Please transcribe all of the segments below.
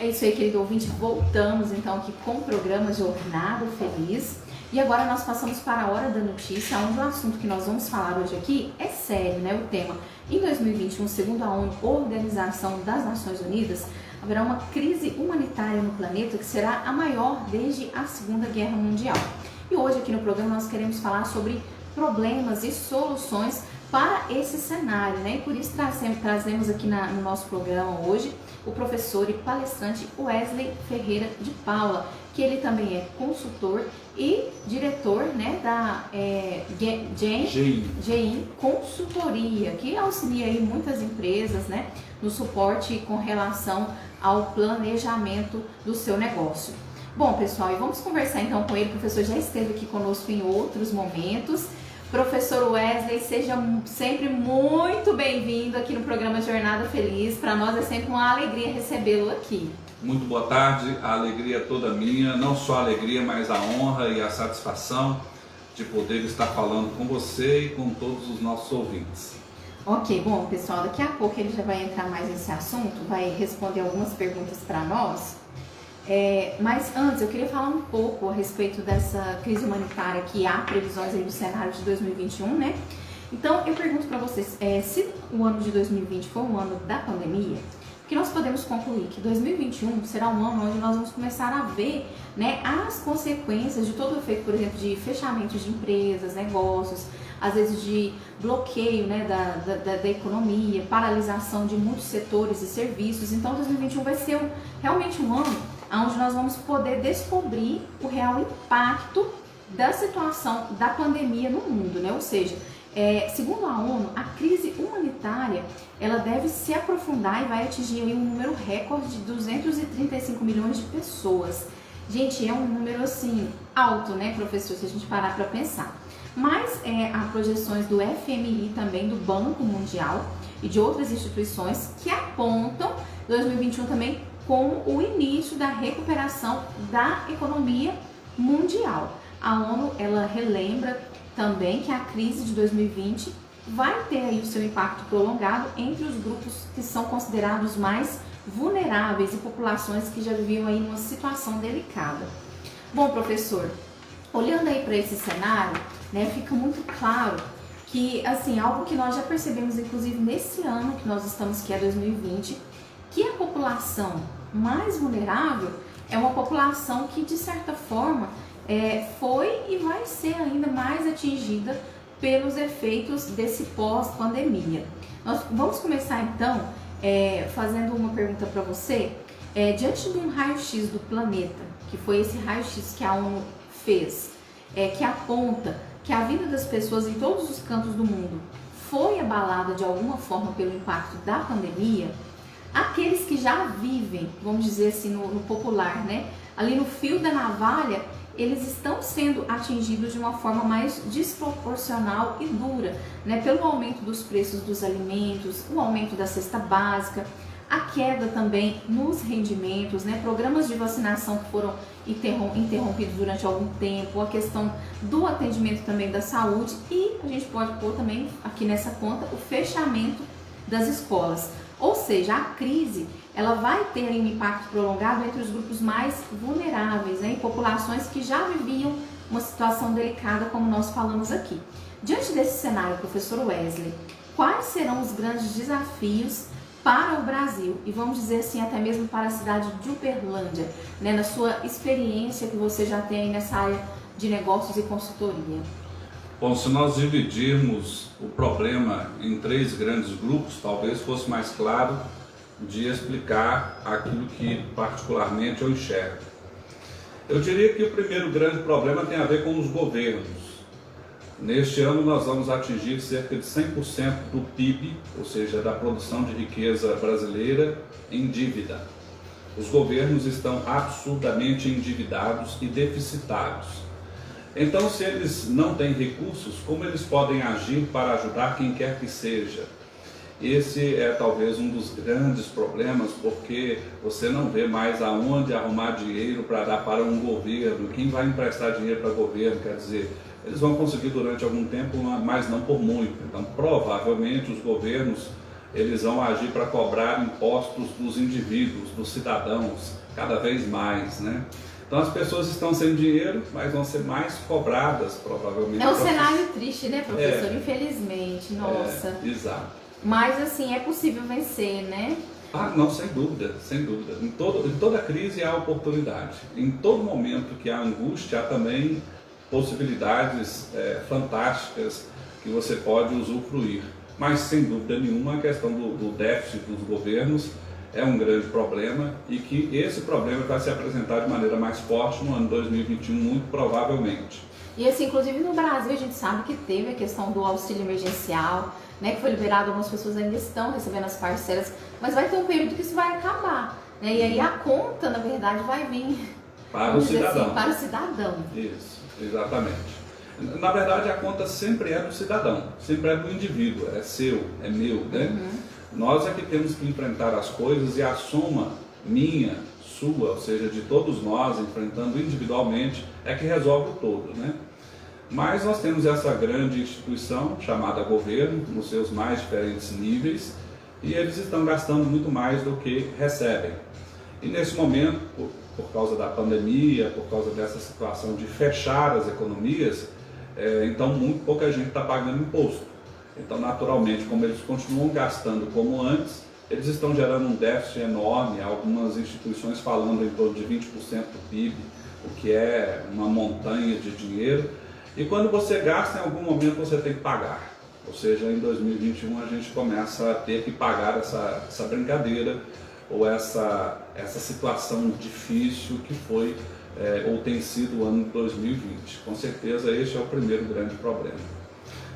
É isso aí, querido ouvinte. Voltamos então aqui com o programa Jornada Feliz. E agora nós passamos para a Hora da Notícia, onde o assunto que nós vamos falar hoje aqui é sério, né? O tema, em 2021, segundo a ONU, Organização das Nações Unidas, haverá uma crise humanitária no planeta que será a maior desde a Segunda Guerra Mundial. E hoje aqui no programa nós queremos falar sobre problemas e soluções para esse cenário, né? E por isso trazemos aqui no nosso programa hoje o professor e palestrante Wesley Ferreira de Paula, que ele também é consultor e diretor, né, da GEIN Consultoria, que auxilia aí muitas empresas, né, no suporte com relação ao planejamento do seu negócio. Bom, pessoal, e vamos conversar então com ele. O professor já esteve aqui conosco em outros momentos. Professor Wesley, seja sempre muito bem-vindo aqui no programa Jornada Feliz. Para nós é sempre uma alegria recebê-lo aqui. Muito boa tarde, a alegria é toda minha, não só a alegria, mas a honra e a satisfação de poder estar falando com você e com todos os nossos ouvintes. Ok, bom, pessoal, daqui a pouco ele já vai entrar mais nesse assunto, vai responder algumas perguntas para nós. Mas antes eu queria falar um pouco a respeito dessa crise humanitária que há previsões aí do cenário de 2021, né? Então eu pergunto para vocês, se o ano de 2020 foi um ano da pandemia, que nós podemos concluir que 2021 será um ano onde nós vamos começar a ver, né, as consequências de todo o efeito, por exemplo, de fechamento de empresas, negócios, às vezes de bloqueio, né, da economia, paralisação de muitos setores e serviços. Então 2021 vai ser realmente um ano onde nós vamos poder descobrir o real impacto da situação da pandemia no mundo, né? Ou seja, segundo a ONU, a crise humanitária ela deve se aprofundar e vai atingir um número recorde de 235 milhões de pessoas. Gente, é um número assim alto, né, professor, se a gente parar para pensar. Mas há projeções do FMI também, do Banco Mundial e de outras instituições que apontam 2021 também como o início da recuperação da economia mundial. A ONU ela relembra também que a crise de 2020 vai ter aí o seu impacto prolongado entre os grupos que são considerados mais vulneráveis e populações que já viviam aí numa situação delicada. Bom, professor, olhando aí para esse cenário, né, fica muito claro que, assim, algo que nós já percebemos, inclusive nesse ano que nós estamos, que é 2020, que a população mais vulnerável é uma população que, de certa forma, foi e vai ser ainda mais atingida pelos efeitos desse pós-pandemia. Nós vamos começar, então, fazendo uma pergunta para você. Diante de um raio-x do planeta, que foi esse raio-x que a ONU fez, que aponta que a vida das pessoas em todos os cantos do mundo foi abalada de alguma forma pelo impacto da pandemia, aqueles que já vivem, vamos dizer assim, no popular, né, ali no fio da navalha, eles estão sendo atingidos de uma forma mais desproporcional e dura, né, pelo aumento dos preços dos alimentos, o aumento da cesta básica, a queda também nos rendimentos, né, programas de vacinação que foram interrompidos durante algum tempo, a questão do atendimento também da saúde e a gente pode pôr também aqui nessa conta o fechamento das escolas. Ou seja, a crise ela vai ter um impacto prolongado entre os grupos mais vulneráveis, né, e populações que já viviam uma situação delicada, como nós falamos aqui. Diante desse cenário, professor Wesley, quais serão os grandes desafios para o Brasil e vamos dizer assim até mesmo para a cidade de Uberlândia, né, na sua experiência que você já tem aí nessa área de negócios e consultoria? Bom, se nós dividirmos o problema em 3 grandes grupos, talvez fosse mais claro de explicar aquilo que particularmente eu enxergo. Eu diria que o primeiro grande problema tem a ver com os governos. Neste ano nós vamos atingir cerca de 100% do PIB, ou seja, da produção de riqueza brasileira, em dívida. Os governos estão absurdamente endividados e deficitários. Então, se eles não têm recursos, como eles podem agir para ajudar quem quer que seja? Esse é talvez um dos grandes problemas, porque você não vê mais aonde arrumar dinheiro para dar para um governo. Quem vai emprestar dinheiro para o governo? Quer dizer, eles vão conseguir durante algum tempo, mas não por muito. Então, provavelmente, os governos eles vão agir para cobrar impostos dos indivíduos, dos cidadãos, cada vez mais, né? Então as pessoas estão sem dinheiro, mas vão ser mais cobradas, provavelmente. É um cenário triste, né, professor? Infelizmente, nossa. Exato. Mas assim, é possível vencer, né? Ah, não, sem dúvida, sem dúvida. Em toda crise há oportunidade. Em todo momento que há angústia, há também possibilidades fantásticas que você pode usufruir. Mas, sem dúvida nenhuma, a questão do déficit dos governos é um grande problema e que esse problema vai se apresentar de maneira mais forte no ano 2021, muito provavelmente. E assim, inclusive no Brasil, a gente sabe que teve a questão do auxílio emergencial, né, que foi liberado, algumas pessoas ainda estão recebendo as parcelas, mas vai ter um período que isso vai acabar, né, e aí a conta, na verdade, vai vir para o cidadão. Assim, para o cidadão. Isso, exatamente. Na verdade, a conta sempre é do cidadão, sempre é do indivíduo, é seu, é meu, né? Nós é que temos que enfrentar as coisas e a soma minha, sua, ou seja, de todos nós, enfrentando individualmente, é que resolve o todo, né? Mas nós temos essa grande instituição chamada governo, nos seus mais diferentes níveis, e eles estão gastando muito mais do que recebem. E nesse momento, por causa da pandemia, por causa dessa situação de fechar as economias, então muito pouca gente está pagando imposto. Então, naturalmente, como eles continuam gastando como antes, eles estão gerando um déficit enorme, algumas instituições falando em torno de 20% do PIB, o que é uma montanha de dinheiro. E quando você gasta, em algum momento você tem que pagar. Ou seja, em 2021 a gente começa a ter que pagar essa brincadeira ou essa situação difícil que foi ou tem sido o ano de 2020. Com certeza esse é o primeiro grande problema.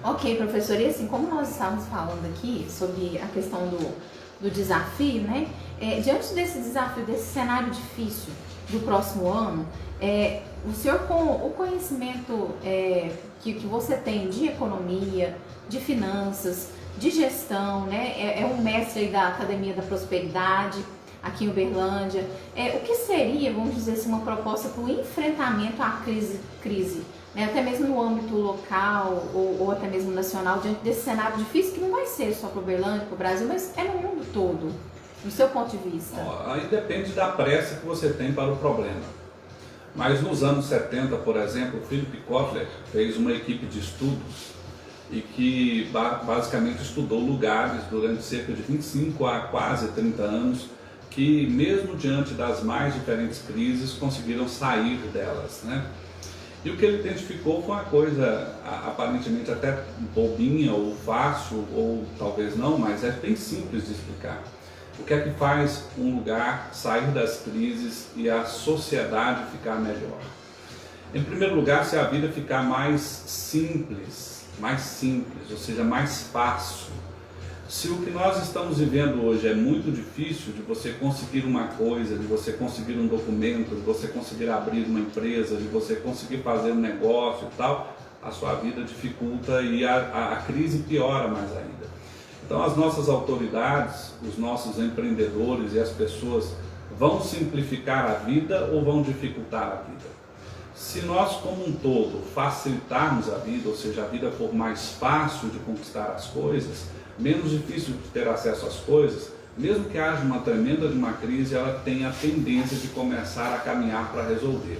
Ok, professor, e assim, como nós estávamos falando aqui sobre a questão do desafio, né? Diante desse desafio, desse cenário difícil do próximo ano, o senhor, com o conhecimento que você tem de economia, de finanças, de gestão, né? É um mestre aí da Academia da Prosperidade, aqui em Uberlândia. O que seria, vamos dizer assim, uma proposta para o enfrentamento à crise, né? Até mesmo no âmbito local ou até mesmo nacional, diante desse cenário difícil, que não vai ser só para Uberlândia, para o Brasil, mas é no mundo todo, do seu ponto de vista? Aí depende da pressa que você tem para o problema. Mas nos anos 70, por exemplo, o Philip Kotler fez uma equipe de estudos e que basicamente estudou lugares durante cerca de 25 a quase 30 anos que, mesmo diante das mais diferentes crises, conseguiram sair delas, né? E o que ele identificou foi uma coisa aparentemente até bobinha ou fácil, ou talvez não, mas é bem simples de explicar. O que é que faz um lugar sair das crises e a sociedade ficar melhor? Em primeiro lugar, se a vida ficar mais simples, ou seja, mais fácil. Se o que nós estamos vivendo hoje é muito difícil, de você conseguir uma coisa, de você conseguir um documento, de você conseguir abrir uma empresa, de você conseguir fazer um negócio e tal, a sua vida dificulta e a crise piora mais ainda. Então as nossas autoridades, os nossos empreendedores e as pessoas vão simplificar a vida ou vão dificultar a vida? Se nós como um todo facilitarmos a vida, ou seja, a vida for mais fácil de conquistar as coisas, menos difícil de ter acesso às coisas, mesmo que haja uma tremenda de uma crise, ela tem a tendência de começar a caminhar para resolver.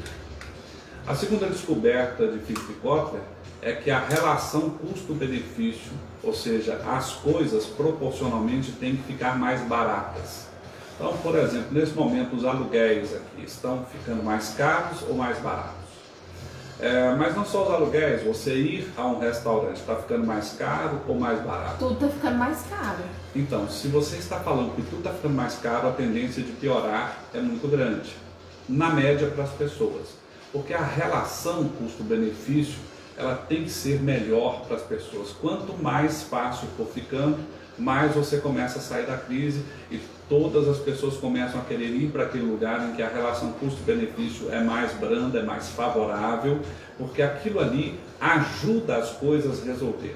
A segunda descoberta de Philip Kotler é que a relação custo-benefício, ou seja, as coisas proporcionalmente têm que ficar mais baratas. Então, por exemplo, nesse momento os aluguéis aqui estão ficando mais caros ou mais baratos? Mas não só os aluguéis, você ir a um restaurante está ficando mais caro ou mais barato? Tudo está ficando mais caro. Então, se você está falando que tudo está ficando mais caro, a tendência de piorar é muito grande, na média para as pessoas. Porque a relação custo-benefício, ela tem que ser melhor para as pessoas. Quanto mais fácil for ficando, mais você começa a sair da crise e todas as pessoas começam a querer ir para aquele lugar em que a relação custo-benefício é mais branda, é mais favorável, porque aquilo ali ajuda as coisas a resolver.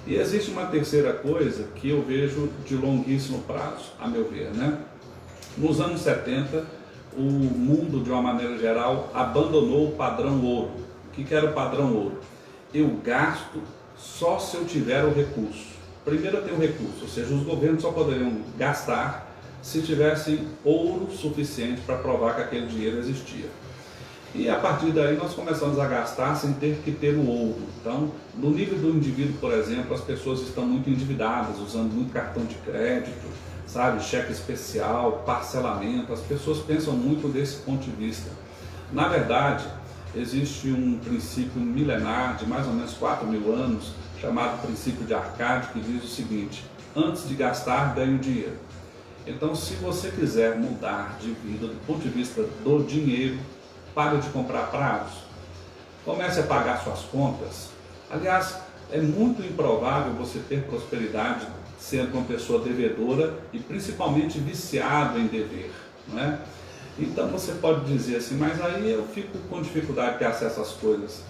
E existe uma terceira coisa que eu vejo de longuíssimo prazo, a meu ver, né? Nos anos 70, o mundo, de uma maneira geral, abandonou o padrão ouro. O que era o padrão ouro? Eu gasto só se eu tiver o recurso. primeiro tem o recurso, ou seja, os governos só poderiam gastar se tivessem ouro suficiente para provar que aquele dinheiro existia. E a partir daí nós começamos a gastar sem ter que ter o ouro. Então, no nível do indivíduo, por exemplo, as pessoas estão muito endividadas, usando muito cartão de crédito, sabe, cheque especial, parcelamento. As pessoas pensam muito desse ponto de vista. Na verdade, existe um princípio milenar de mais ou menos 4.000 anos, chamado princípio de Arcade, que diz o seguinte: antes de gastar, ganhe o dinheiro. Então, se você quiser mudar de vida do ponto de vista do dinheiro, pare de comprar prazos, comece a pagar suas contas. Aliás, é muito improvável você ter prosperidade sendo uma pessoa devedora e principalmente viciado em dever, não é? Então você pode dizer assim, mas aí eu fico com dificuldade de ter acesso às coisas.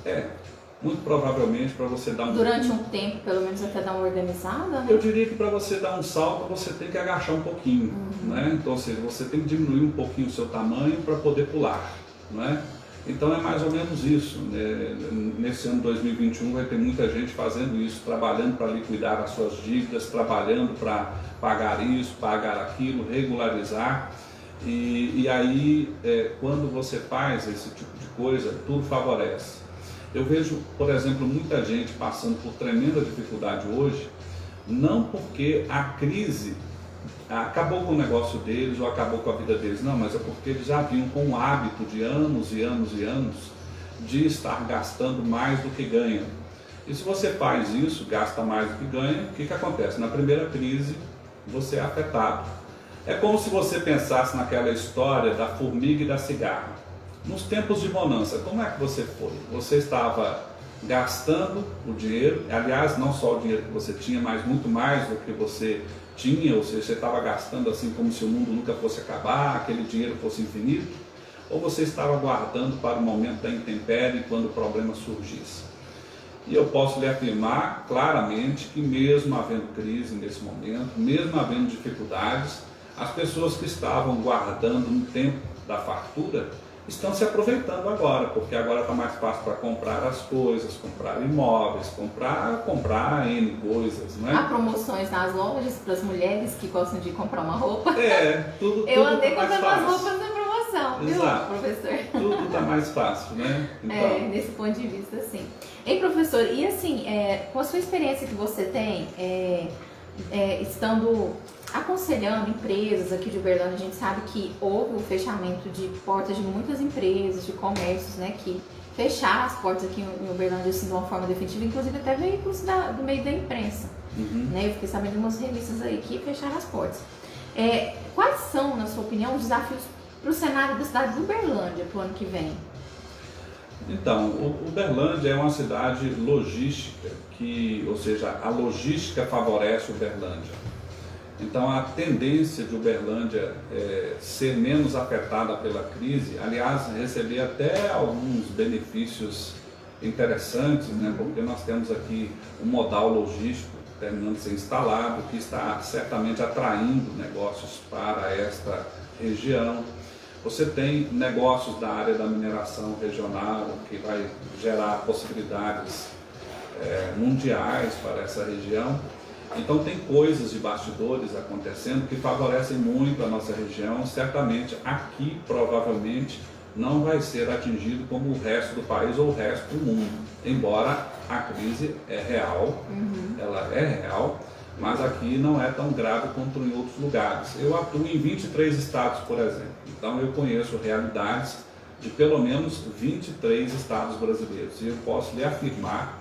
Muito provavelmente para você dar durante um tempo, pelo menos até dar uma organizada, né? Eu diria que para você dar um salto, você tem que agachar um pouquinho, né? Então, ou seja, você tem que diminuir um pouquinho o seu tamanho para poder pular, não é? Então é mais ou menos isso, né? Nesse ano 2021 vai ter muita gente fazendo isso, trabalhando para liquidar as suas dívidas, trabalhando para pagar isso, pagar aquilo, regularizar. E aí, quando você faz esse tipo de coisa, tudo favorece. Eu vejo, por exemplo, muita gente passando por tremenda dificuldade hoje, não porque a crise acabou com o negócio deles ou acabou com a vida deles, não, mas é porque eles já vinham com o hábito de anos e anos e anos de estar gastando mais do que ganham. E se você faz isso, gasta mais do que ganha, o que acontece? Na primeira crise, você é afetado. É como se você pensasse naquela história da formiga e da cigarra. Nos tempos de bonança, como é que você foi? Você estava gastando o dinheiro, aliás, não só o dinheiro que você tinha, mas muito mais do que você tinha, ou seja, você estava gastando assim como se o mundo nunca fosse acabar, aquele dinheiro fosse infinito, ou você estava guardando para o momento da intempérie, quando o problema surgisse. E eu posso lhe afirmar claramente que mesmo havendo crise nesse momento, mesmo havendo dificuldades, as pessoas que estavam guardando no tempo da fartura estão se aproveitando agora, porque agora está mais fácil para comprar as coisas, comprar imóveis, comprar N coisas, não é? Há promoções nas lojas para as mulheres que gostam de comprar uma roupa. Tudo Eu andei tá comprando mais umas fácil. roupas na promoção, Exato. viu, professor? Tudo está mais fácil, né? Então, Nesse ponto de vista, sim. Ei, professor, e assim, com a sua experiência que você tem, estando aconselhando empresas aqui de Uberlândia, a gente sabe que houve o fechamento de portas de muitas empresas, de comércios, né, que fecharam as portas aqui em Uberlândia assim, de uma forma definitiva, inclusive até veículos do meio da imprensa. Né? Eu fiquei sabendo de umas revistas aí que fecharam as portas. Quais são, na sua opinião, os desafios para o cenário da cidade de Uberlândia para o ano que vem? Então, Uberlândia é uma cidade logística, ou seja, a logística favorece Uberlândia. Então a tendência de Uberlândia ser menos afetada pela crise, aliás, receber até alguns benefícios interessantes, né? Porque nós temos aqui um modal logístico terminando de ser instalado, que está certamente atraindo negócios para esta região. Você tem negócios da área da mineração regional, que vai gerar possibilidades mundiais para essa região. Então tem coisas de bastidores acontecendo que favorecem muito a nossa região. Certamente aqui provavelmente não vai ser atingido como o resto do país ou o resto do mundo. Embora a crise é real, ela é real, mas aqui não é tão grave quanto em outros lugares. Eu atuo em 23 estados, por exemplo. Então eu conheço realidades de pelo menos 23 estados brasileiros. E eu posso lhe afirmar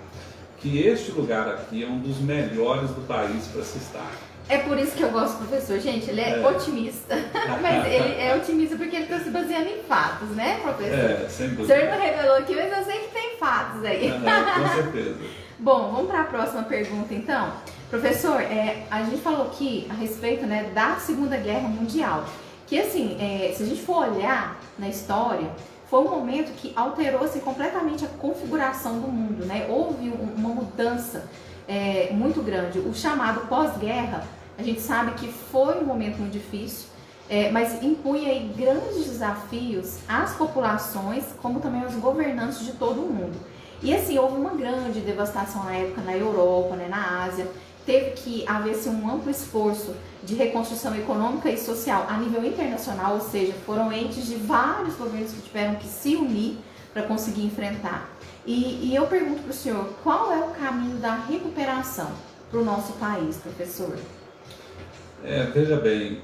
que este lugar aqui é um dos melhores do país para se estar. É por isso que eu gosto do professor. Gente, ele é otimista. Mas ele é otimista porque ele está se baseando em fatos, né, professor? Sem dúvida. O senhor não revelou aqui, mas eu sei que tem fatos aí. Com certeza. Bom, vamos para a próxima pergunta, então. Professor, a gente falou aqui a respeito, né, da Segunda Guerra Mundial. Que, assim, se a gente for olhar na história, foi um momento que alterou-se completamente a configuração do mundo, né? Houve uma mudança muito grande. O chamado pós-guerra, a gente sabe que foi um momento muito difícil, mas impunha aí grandes desafios às populações, como também aos governantes de todo o mundo. E assim, houve uma grande devastação na época na Europa, né, na Ásia, teve que haver assim, um amplo esforço de reconstrução econômica e social a nível internacional, ou seja, foram entes de vários governos que tiveram que se unir para conseguir enfrentar. E eu pergunto para o senhor, qual é o caminho da recuperação para o nosso país, professor? Veja bem,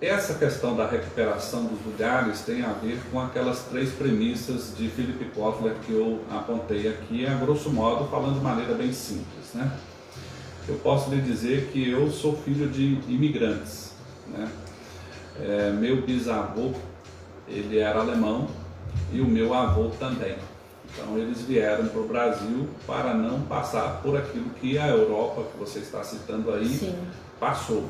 essa questão da recuperação dos lugares tem a ver com aquelas 3 premissas de Philip Kotler que eu apontei aqui, a grosso modo, falando de maneira bem simples, né? Eu posso lhe dizer que eu sou filho de imigrantes, né? Meu bisavô, ele era alemão e o meu avô também. Então eles vieram para o Brasil para não passar por aquilo que a Europa, que você está citando aí, sim, passou.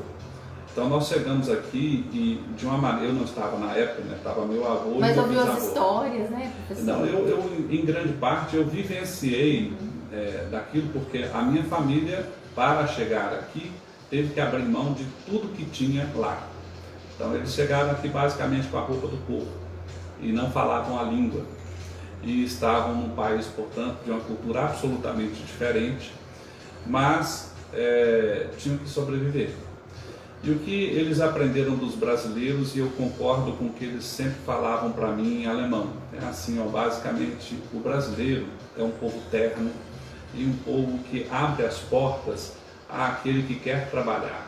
Então nós chegamos aqui e de uma maneira, eu não estava na época, né? Estava meu avô. Mas ouviu as histórias, né, professor? Não, eu em grande parte eu vivenciei daquilo, porque a minha família, para chegar aqui, teve que abrir mão de tudo que tinha lá. Então eles chegaram aqui basicamente com a roupa do corpo e não falavam a língua. E estavam num país, portanto, de uma cultura absolutamente diferente, mas tinham que sobreviver. E o que eles aprenderam dos brasileiros, e eu concordo com o que eles sempre falavam para mim em alemão, é assim, basicamente, o brasileiro é um povo terno e um povo que abre as portas àquele que quer trabalhar.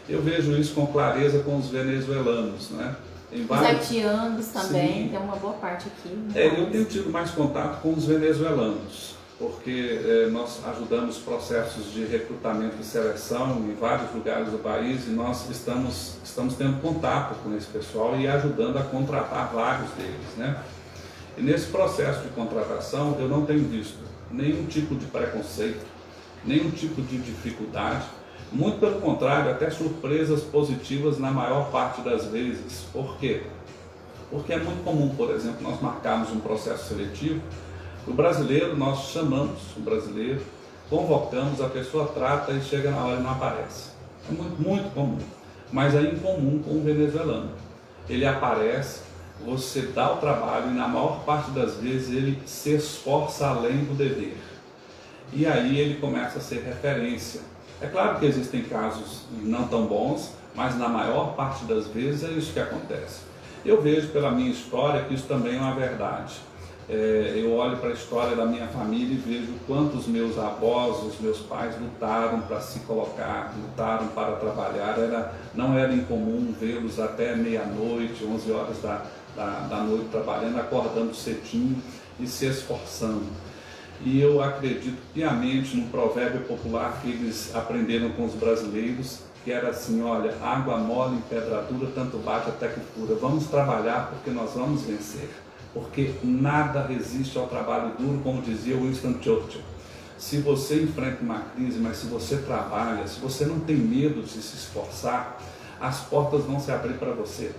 Eu vejo isso com clareza com os venezuelanos, né? Os haitianos também, tem uma boa parte aqui. Eu tenho tido mais contato com os venezuelanos, porque nós ajudamos processos de recrutamento e seleção em vários lugares do país e nós estamos tendo contato com esse pessoal e ajudando a contratar vários deles, né? E nesse processo de contratação eu não tenho visto nenhum tipo de preconceito, nenhum tipo de dificuldade. Muito pelo contrário, até surpresas positivas na maior parte das vezes. Por quê? Porque é muito comum, por exemplo, nós marcarmos um processo seletivo, o brasileiro, nós chamamos o brasileiro, convocamos, a pessoa trata e chega na hora e não aparece. É muito, muito comum, mas é incomum com o venezuelano. Ele aparece, você dá o trabalho e na maior parte das vezes ele se esforça além do dever. E aí ele começa a ser referência. É claro que existem casos não tão bons, mas na maior parte das vezes é isso que acontece. Eu vejo pela minha história que isso também é uma verdade. Eu olho para a história da minha família e vejo quantos meus avós, os meus pais lutaram para se colocar, lutaram para trabalhar. Não era incomum vê-los até meia-noite, 11 horas da noite trabalhando, acordando cedinho e se esforçando. E eu acredito piamente no provérbio popular que eles aprenderam com os brasileiros, que era assim, olha, água mole em pedra dura, tanto bate até que fura. Vamos trabalhar porque nós vamos vencer. Porque nada resiste ao trabalho duro, como dizia Winston Churchill. Se você enfrenta uma crise, mas se você trabalha, se você não tem medo de se esforçar, as portas vão se abrir para você.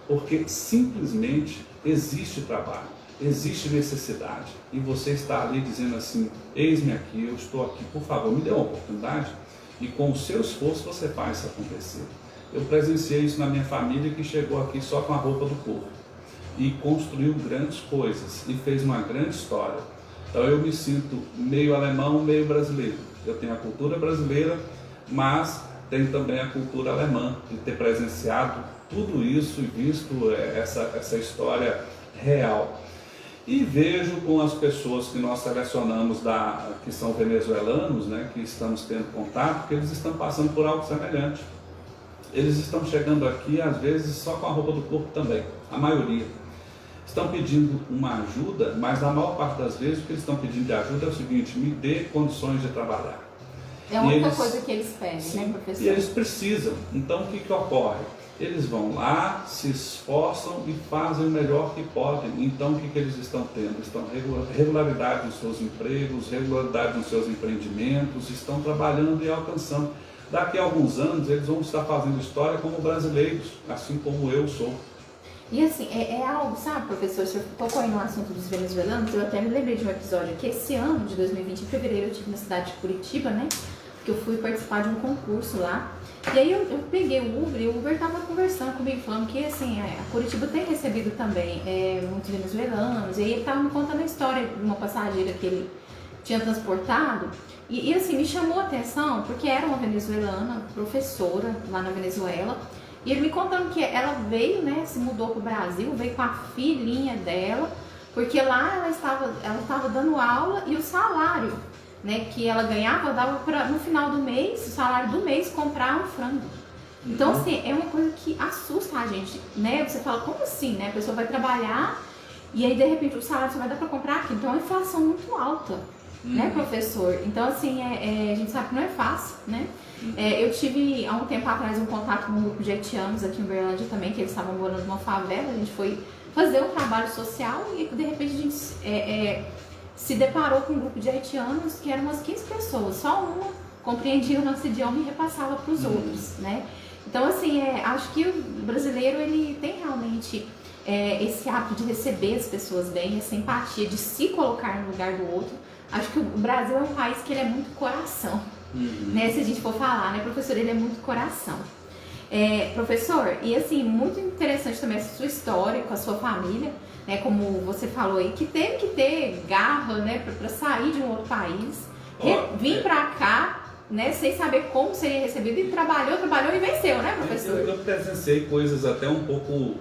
Porque simplesmente existe trabalho. Existe necessidade e você está ali dizendo assim, eis-me aqui, eu estou aqui, por favor, me dê uma oportunidade e com o seu esforço você faz isso acontecer. Eu presenciei isso na minha família que chegou aqui só com a roupa do corpo e construiu grandes coisas e fez uma grande história. Então eu me sinto meio alemão, meio brasileiro. Eu tenho a cultura brasileira, mas tenho também a cultura alemã, de ter presenciado tudo isso e visto essa história real. E vejo com as pessoas que nós selecionamos, que são venezuelanos, né, que estamos tendo contato, que eles estão passando por algo semelhante. Eles estão chegando aqui, às vezes, só com a roupa do corpo também, a maioria. Estão pedindo uma ajuda, mas na maior parte das vezes o que eles estão pedindo de ajuda é o seguinte, me dê condições de trabalhar. É a única coisa que eles pedem, sim, né, professor? E eles precisam. Então o que ocorre? Eles vão lá, se esforçam e fazem o melhor que podem. Então o que eles estão tendo? Estão regularidade nos seus empregos, regularidade nos seus empreendimentos, estão trabalhando e alcançando. Daqui a alguns anos eles vão estar fazendo história como brasileiros, assim como eu sou. E assim, é algo, sabe, professor, o senhor tocou aí no assunto dos venezuelanos, eu até me lembrei de um episódio que esse ano, de 2020, em fevereiro, eu estive na cidade de Curitiba, né? Que eu fui participar de um concurso lá. E aí eu peguei o Uber e o Uber estava conversando comigo, falando que assim, a Curitiba tem recebido também muitos venezuelanos. E aí ele estava me contando a história de uma passageira que tinha transportado. E assim, me chamou a atenção porque era uma venezuelana, professora lá na Venezuela. E ele me contando que ela veio, né, se mudou para o Brasil, veio com a filhinha dela, porque lá ela estava dando aula e o salário, né, que ela ganhava dava para, no final do mês, o salário do mês, comprar um frango. Então, assim, é uma coisa que assusta a gente, né? Você fala, como assim, né? A pessoa vai trabalhar e aí, de repente, o salário só vai dar para comprar aqui. Então, é uma inflação muito alta, né, professor? Então, assim, a gente sabe que não é fácil, né? Eu tive, há um tempo atrás, um contato com um grupo de haitianos aqui em Uberlândia também, que eles estavam morando numa favela. A gente foi fazer um trabalho social e, de repente, a gente se deparou com um grupo de haitianos que eram umas 15 pessoas. Só uma compreendia o nosso idioma e repassava para os outros, né? Então, assim, acho que o brasileiro, ele tem realmente esse hábito de receber as pessoas bem, essa empatia de se colocar no lugar do outro. Acho que o Brasil é um país que ele é muito coração, né? Se a gente for falar, né, professor, ele é muito coração. Professor, e assim, muito interessante também essa sua história com a sua família, né, como você falou aí, que teve que ter garra, né, para sair de um outro país, vir para cá, né, sem saber como seria recebido, e trabalhou e venceu, né, professor? Eu presenciei coisas até um pouco,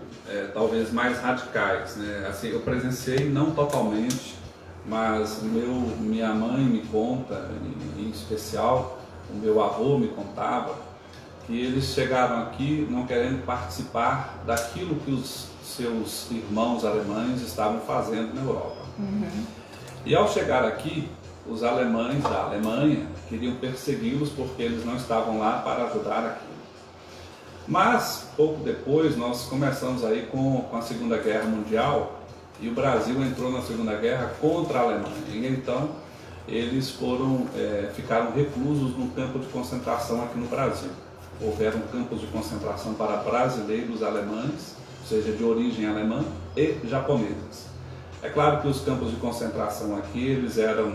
talvez mais radicais, né? Assim, eu presenciei não totalmente, mas minha mãe me conta, em especial, o meu avô me contava, que eles chegaram aqui não querendo participar daquilo que os seus irmãos alemães estavam fazendo na Europa. E ao chegar aqui, os alemães da Alemanha queriam persegui-los porque eles não estavam lá para ajudar aqui. Mas, pouco depois, nós começamos aí com a Segunda Guerra Mundial e o Brasil entrou na Segunda Guerra contra a Alemanha. E então, eles ficaram reclusos num campo de concentração aqui no Brasil. Houveram campos de concentração para brasileiros alemães, ou seja, de origem alemã, e japoneses. É claro que os campos de concentração aqui, eles eram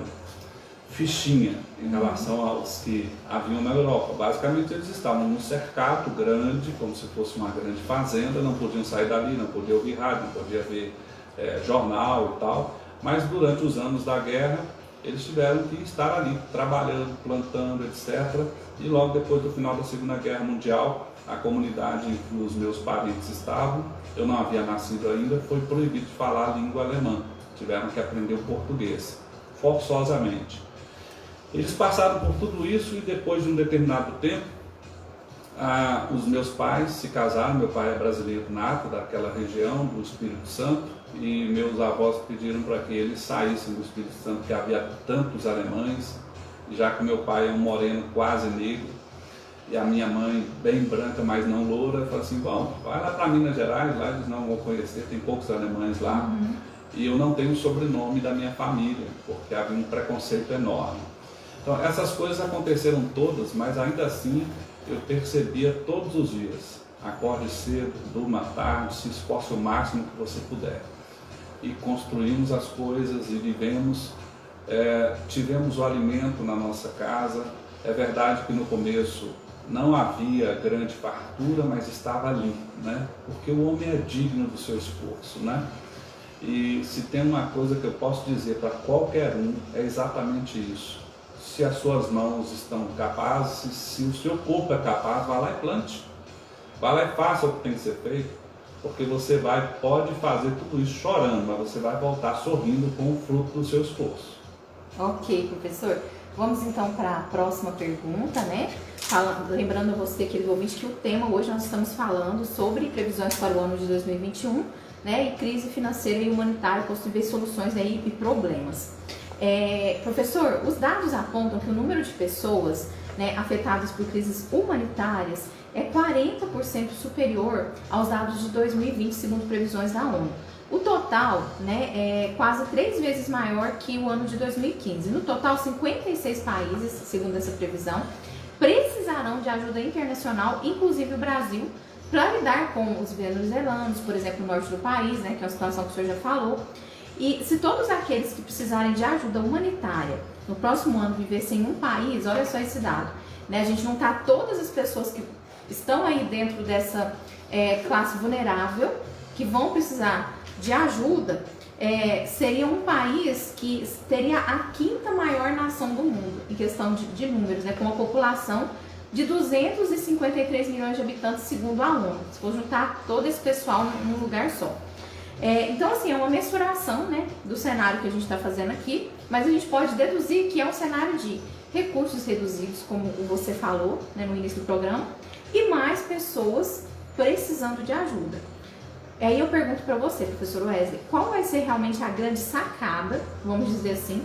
fichinha em relação aos que haviam na Europa. Basicamente, eles estavam num cercado grande, como se fosse uma grande fazenda, não podiam sair dali, não podiam ouvir rádio, não podiam ver jornal e tal, mas durante os anos da guerra, eles tiveram que estar ali, trabalhando, plantando, etc. E logo depois do final da Segunda Guerra Mundial, a comunidade em que os meus parentes estavam, eu não havia nascido ainda, foi proibido de falar a língua alemã. Tiveram que aprender o português, forçosamente. Eles passaram por tudo isso e depois de um determinado tempo, os meus pais se casaram. Meu pai é brasileiro nato, daquela região do Espírito Santo, e meus avós pediram para que eles saíssem do Espírito Santo, que havia tantos alemães, já que meu pai é um moreno quase negro, e a minha mãe bem branca, mas não loura, falou assim, bom, vai lá para Minas Gerais, lá eles não vão conhecer, tem poucos alemães lá, e eu não tenho o sobrenome da minha família, porque havia um preconceito enorme. Então essas coisas aconteceram todas, mas ainda assim eu percebia todos os dias, acorde cedo, durma tarde, se esforce o máximo que você puder. E construímos as coisas e vivemos, tivemos o alimento na nossa casa. É verdade que no começo não havia grande fartura, mas estava ali, né? Porque o homem é digno do seu esforço, né? E se tem uma coisa que eu posso dizer para qualquer um, é exatamente isso. Se as suas mãos estão capazes, se o seu corpo é capaz, vá lá e plante. Vá lá e faça o que tem que ser feito, porque você pode fazer tudo isso chorando, mas você vai voltar sorrindo com o fruto do seu esforço. Ok, professor. Vamos então para a próxima pergunta, né? Lembrando a você, querido ouvinte, que o tema hoje nós estamos falando sobre previsões para o ano de 2021, né? E crise financeira e humanitária, possíveis soluções aí e problemas. Professor, os dados apontam que o número de pessoas, né, afetadas por crises humanitárias é 40% superior aos dados de 2020, segundo previsões da ONU. O total, né, é quase 3 vezes maior que o ano de 2015. No total, 56 países, segundo essa previsão, precisarão de ajuda internacional, inclusive o Brasil, para lidar com os venezuelanos, por exemplo, no norte do país, né, que é uma situação que o senhor já falou. E se todos aqueles que precisarem de ajuda humanitária no próximo ano vivessem em um país, olha só esse dado, né, a gente juntar todas as pessoas que estão aí dentro dessa classe vulnerável, que vão precisar de ajuda, seria um país que teria a 5ª maior nação do mundo, em questão de números, né, com uma população de 253 milhões de habitantes, segundo a ONU, se for juntar todo esse pessoal num lugar só. Então, assim, é uma mensuração, né, do cenário que a gente está fazendo aqui, mas a gente pode deduzir que é um cenário de recursos reduzidos, como você falou, né, no início do programa, e mais pessoas precisando de ajuda. Aí eu pergunto para você, professor Wesley, qual vai ser realmente a grande sacada, vamos dizer assim,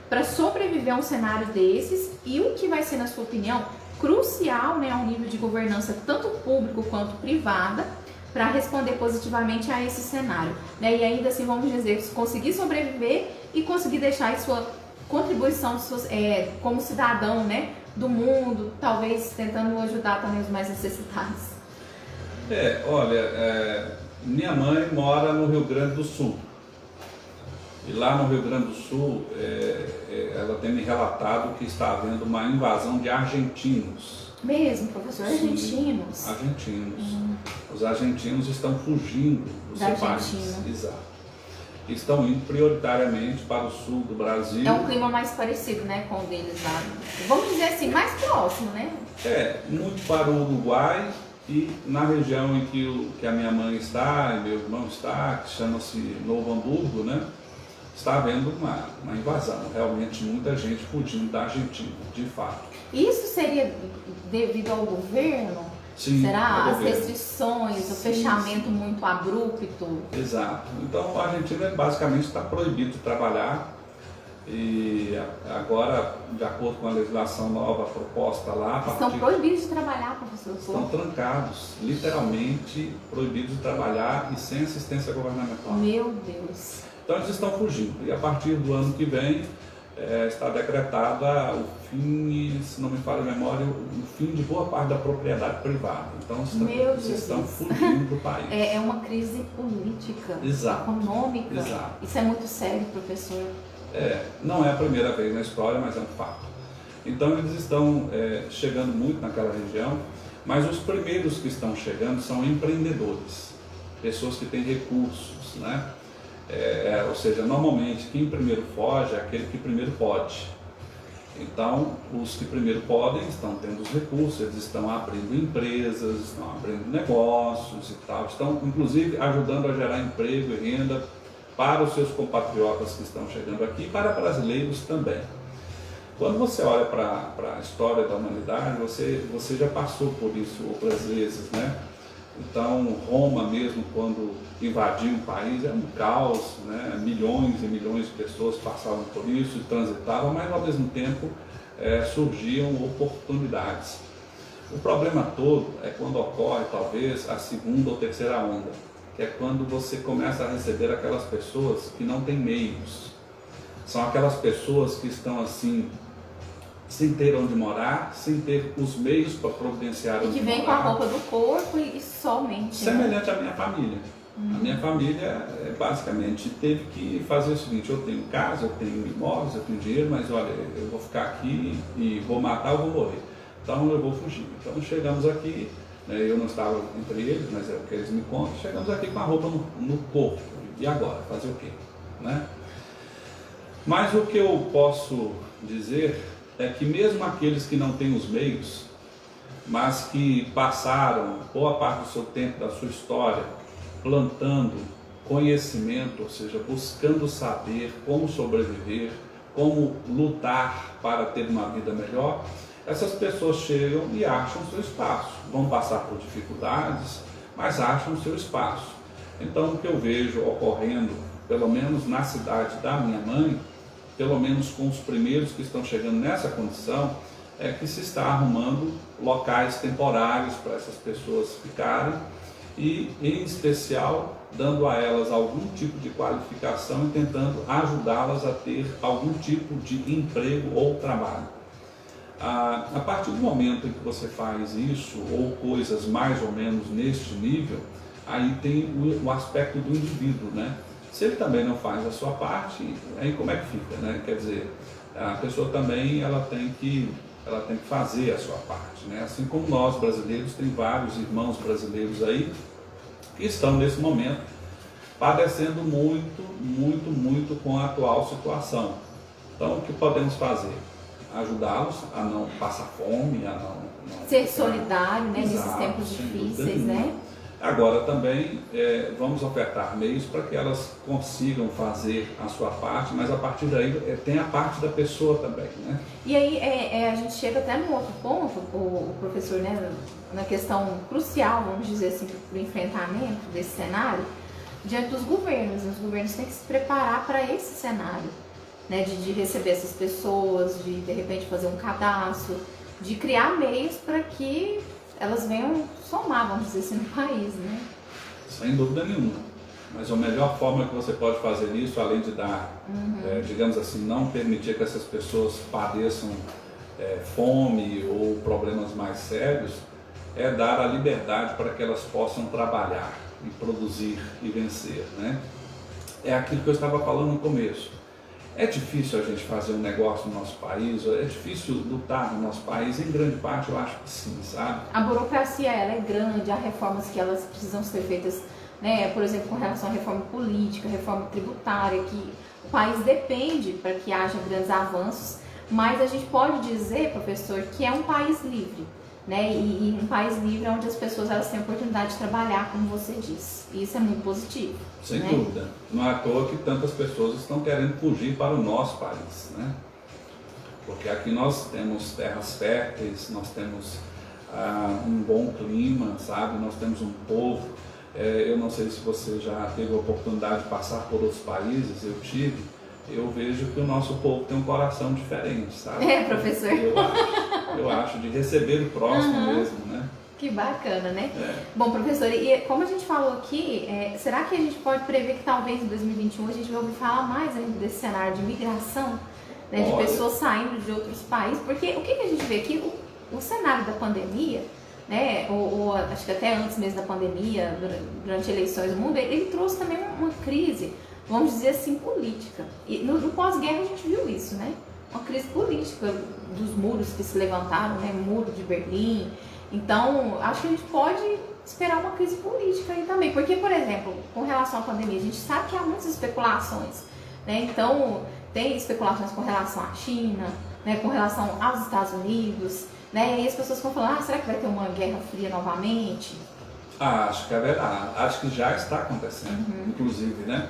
para sobreviver a um cenário desses e o que vai ser, na sua opinião, crucial, né, ao nível de governança tanto público quanto privada, para responder positivamente a esse cenário, né? E ainda assim, vamos dizer, conseguir sobreviver e conseguir deixar a sua contribuição como cidadão, né, do mundo, talvez tentando ajudar também os mais necessitados. Olha, minha mãe mora no Rio Grande do Sul. E lá no Rio Grande do Sul, ela tem me relatado que está havendo uma invasão de argentinos. Mesmo, professor? Sim, argentinos? Argentinos. Os argentinos estão fugindo do seu país. Exato. Estão indo prioritariamente para o sul do Brasil. É um clima mais parecido, né, com o deles lá. Vamos dizer assim, mais próximo, né? Muito para o Uruguai e na região em que a minha mãe está e meu irmão está, que chama-se Novo Hamburgo, né? Está havendo uma invasão, realmente muita gente fugindo da Argentina, de fato. Isso seria devido ao governo? Sim, será? As restrições, o fechamento muito abrupto? Exato. Então a Argentina basicamente está proibido de trabalhar e agora, de acordo com a legislação nova proposta lá... Estão proibidos de trabalhar, professor? Estão trancados, literalmente proibidos de trabalhar e sem assistência governamental. Meu Deus! Então eles estão fugindo e a partir do ano que vem está decretada o fim, se não me falha a memória, o fim de boa parte da propriedade privada. Então eles estão fugindo do país. É uma crise política, Exato. Econômica. Exato. Isso é muito sério, professor. Não é a primeira vez na história, mas é um fato. Então eles estão chegando muito naquela região, mas os primeiros que estão chegando são empreendedores, pessoas que têm recursos, né? Ou seja, normalmente quem primeiro foge é aquele que primeiro pode. Então, os que primeiro podem estão tendo os recursos, eles estão abrindo empresas, estão abrindo negócios e tal, estão inclusive ajudando a gerar emprego e renda para os seus compatriotas que estão chegando aqui e para brasileiros também. Quando você olha para a história da humanidade, você já passou por isso outras vezes, né? Então, Roma mesmo, quando invadiu um país, era um caos, né? Milhões e milhões de pessoas passavam por isso e transitavam, mas ao mesmo tempo surgiam oportunidades. O problema todo é quando ocorre, talvez, a segunda ou terceira onda, que é quando você começa a receber aquelas pessoas que não têm meios. São aquelas pessoas que estão assim, sem ter onde morar, sem ter os meios para providenciar onde morar. E que vem com a roupa do corpo e somente. Semelhante à minha família. A minha família, basicamente, teve que fazer o seguinte: eu tenho casa, eu tenho imóveis, eu tenho dinheiro, mas olha, eu vou ficar aqui e vou matar ou vou morrer. Então eu vou fugir. Então chegamos aqui, né, eu não estava entre eles, mas é o que eles me contam, chegamos aqui com a roupa no corpo. E agora? Fazer o quê? Né? Mas o que eu posso dizer é que mesmo aqueles que não têm os meios, mas que passaram boa parte do seu tempo, da sua história, plantando conhecimento, ou seja, buscando saber como sobreviver, como lutar para ter uma vida melhor, essas pessoas chegam e acham seu espaço. Vão passar por dificuldades, mas acham seu espaço. Então, o que eu vejo ocorrendo, pelo menos na cidade da minha mãe, pelo menos com os primeiros que estão chegando nessa condição, é que se está arrumando locais temporários para essas pessoas ficarem e, em especial, dando a elas algum tipo de qualificação e tentando ajudá-las a ter algum tipo de emprego ou trabalho. A partir do momento em que você faz isso, ou coisas mais ou menos neste nível, aí tem o aspecto do indivíduo, né? Se ele também não faz a sua parte, aí como é que fica, né? Quer dizer, a pessoa também ela tem que fazer a sua parte, né? Assim como nós brasileiros, tem vários irmãos brasileiros aí que estão nesse momento padecendo muito com a atual situação. Então, o que podemos fazer? Ajudá-los a não passar fome, a não ser solidário, né, nesses Exato, tempos sem difíceis, dúvida né? nenhuma. Agora também vamos ofertar meios para que elas consigam fazer a sua parte, mas a partir daí tem a parte da pessoa também, né? E aí a gente chega até num outro ponto, o professor, né, na questão crucial, vamos dizer assim, para o enfrentamento desse cenário, diante dos governos. Os governos têm que se preparar para esse cenário, né, de receber essas pessoas, de repente fazer um cadastro, de criar meios para que elas venham somar, vamos dizer assim, no país, né? Sem dúvida nenhuma. Mas a melhor forma que você pode fazer isso, além de dar, digamos assim, não permitir que essas pessoas padeçam fome ou problemas mais sérios, é dar a liberdade para que elas possam trabalhar e produzir e vencer, né? É aquilo que eu estava falando no começo. É difícil a gente fazer um negócio no nosso país, é difícil lutar no nosso país, em grande parte eu acho que sim, sabe? A burocracia, ela é grande, há reformas que elas precisam ser feitas, né, por exemplo, com relação à reforma política, reforma tributária, que o país depende para que haja grandes avanços, mas a gente pode dizer, professor, que é um país livre, né, e um país livre onde as pessoas elas têm a oportunidade de trabalhar, como você disse, e isso é muito positivo. Sem né? dúvida. Não é à toa que tantas pessoas estão querendo fugir para o nosso país, né? Porque aqui nós temos terras férteis, nós temos um bom clima, sabe? Nós temos um povo. Eu não sei se você já teve a oportunidade de passar por outros países, eu tive. Eu vejo que o nosso povo tem um coração diferente, sabe? Professor. Eu acho de receber o próximo mesmo, né? Que bacana, né? Bom, professor, e como a gente falou aqui, será que a gente pode prever que talvez em 2021 a gente vai ouvir falar mais ainda desse cenário de migração, né, de pessoas saindo de outros países? Porque o que a gente vê aqui, o cenário da pandemia, né, ou acho que até antes mesmo da pandemia, durante eleições do mundo, ele trouxe também uma crise, vamos dizer assim, política. E no pós-guerra a gente viu isso, né? Uma crise política dos muros que se levantaram, né? Muro de Berlim. Então, acho que a gente pode esperar uma crise política aí também. Porque, por exemplo, com relação à pandemia, a gente sabe que há muitas especulações, né? Então, tem especulações com relação à China, né? Com relação aos Estados Unidos, né? E as pessoas vão falar, será que vai ter uma guerra fria novamente? Acho que haverá. Acho que já está acontecendo, inclusive, né?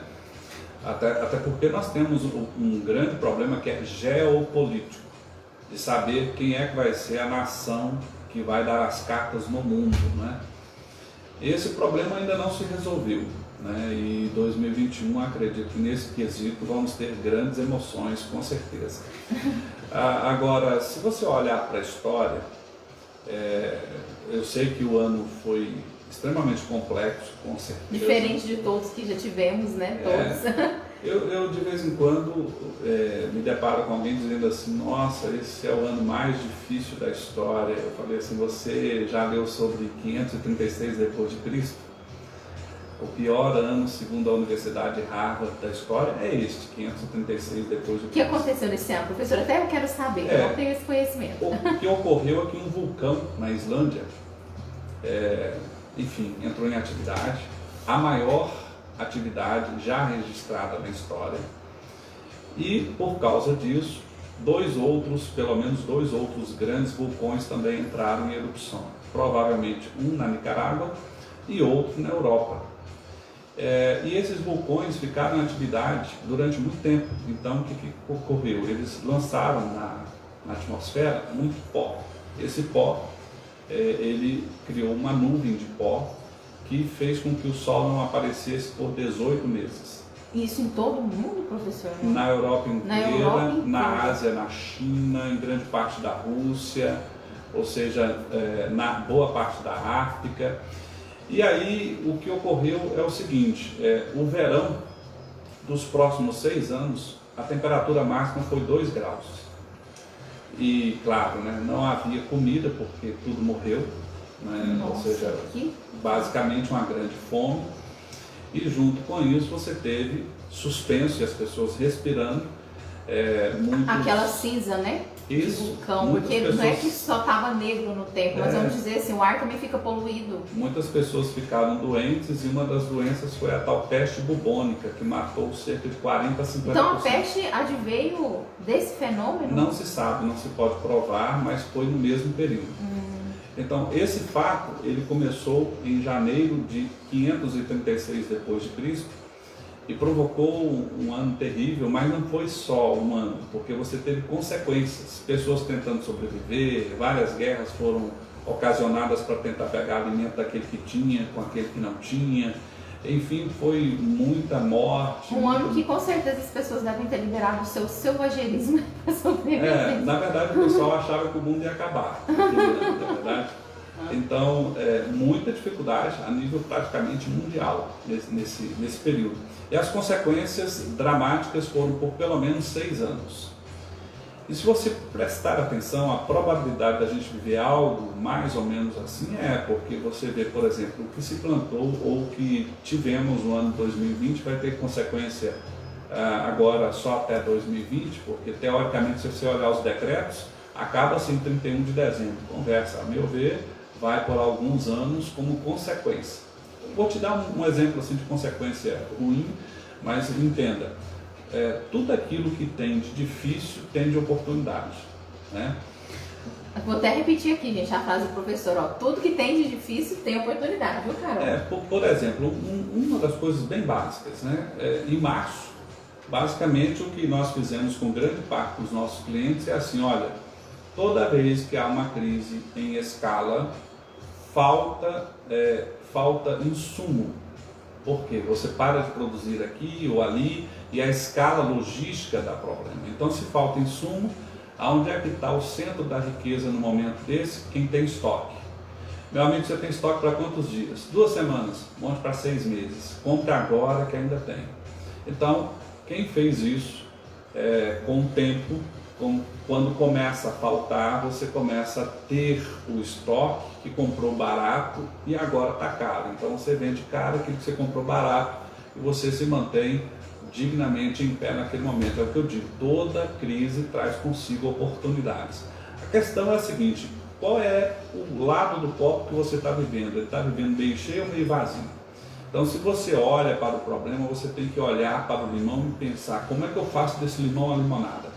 Até porque nós temos um grande problema que é geopolítico, de saber quem é que vai ser a nação que vai dar as cartas no mundo, né? Esse problema ainda não se resolveu, né? E 2021, acredito que nesse quesito vamos ter grandes emoções, com certeza. Agora, se você olhar para a história, eu sei que o ano foi extremamente complexo, com certeza. Diferente de todos que já tivemos, né? Todos. Eu de vez em quando me deparo com alguém dizendo assim, nossa, esse é o ano mais difícil da história. Eu falei assim, você já leu sobre 536 depois de Cristo? O pior ano, segundo a Universidade de Harvard da história, é este, 536 depois de Cristo. O que aconteceu nesse ano, professor? Até eu quero saber, eu não tenho esse conhecimento. O que ocorreu é que um vulcão na Islândia, enfim, entrou em atividade, a maior atividade já registrada na história, e por causa disso, pelo menos dois outros grandes vulcões também entraram em erupção, provavelmente um na Nicarágua e outro na Europa. E esses vulcões ficaram em atividade durante muito tempo. Então o que ocorreu? Eles lançaram na atmosfera muito pó. Esse pó ele criou uma nuvem de pó que fez com que o Sol não aparecesse por 18 meses. Isso em todo o mundo, professor? Na Europa inteira, na inteira. Ásia, na China, em grande parte da Rússia, ou seja, na boa parte da África. E aí o que ocorreu é o seguinte, o verão dos próximos 6 anos, a temperatura máxima foi 2 graus. E claro, né, não havia comida porque tudo morreu. Né? Ou seja, basicamente uma grande fome, e junto com isso você teve suspenso e as pessoas respirando. Aquela cinza, né? Isso, de vulcão, porque não é que só estava negro no tempo, mas vamos dizer assim, o ar também fica poluído. Muitas pessoas ficaram doentes e uma das doenças foi a tal peste bubônica, que matou cerca de 40 a 50%. Então a peste adveio desse fenômeno? Não se sabe, não se pode provar, mas foi no mesmo período. Então, esse fato, ele começou em janeiro de 536 d.C. e provocou um ano terrível, mas não foi só um ano, porque você teve consequências, pessoas tentando sobreviver, várias guerras foram ocasionadas para tentar pegar alimento daquele que tinha com aquele que não tinha, enfim, foi muita morte. Um ano que com certeza as pessoas devem ter liberado o seu selvagerismo para sobreviver. Na verdade o pessoal achava que o mundo ia acabar, na verdade. Então, muita dificuldade a nível praticamente mundial nesse período. E as consequências dramáticas foram por pelo menos 6 anos. E se você prestar atenção, a probabilidade da gente viver algo mais ou menos assim porque você vê, por exemplo, o que se plantou ou o que tivemos no ano 2020 vai ter consequência agora só até 2020, porque teoricamente, se você olhar os decretos, acaba-se em 31 de dezembro. Conversa, a meu ver, vai por alguns anos como consequência. Vou te dar um exemplo assim, de consequência ruim, mas entenda, tudo aquilo que tem de difícil tem de oportunidade, né? Vou até repetir aqui, gente, a frase do professor, tudo que tem de difícil tem oportunidade, viu, Carol? Por exemplo, uma das coisas bem básicas, né? Em março, basicamente o que nós fizemos com grande parte dos nossos clientes é assim, olha, toda vez que há uma crise em escala, falta insumo, porque você para de produzir aqui ou ali e a escala logística dá problema. Então, se falta insumo, aonde é que está o centro da riqueza no momento desse? Quem tem estoque. Meu amigo, você tem estoque para quantos dias? 2 semanas, monte para 6 meses. Compre agora que ainda tem. Então, quem fez isso com o tempo, quando começa a faltar, você começa a ter o estoque que comprou barato e agora está caro. Então você vende caro aquilo que você comprou barato e você se mantém dignamente em pé naquele momento. É o que eu digo, toda crise traz consigo oportunidades. A questão é a seguinte, qual é o lado do copo que você está vivendo? Ele está vivendo meio cheio ou meio vazio? Então, se você olha para o problema, você tem que olhar para o limão e pensar, como é que eu faço desse limão uma limonada?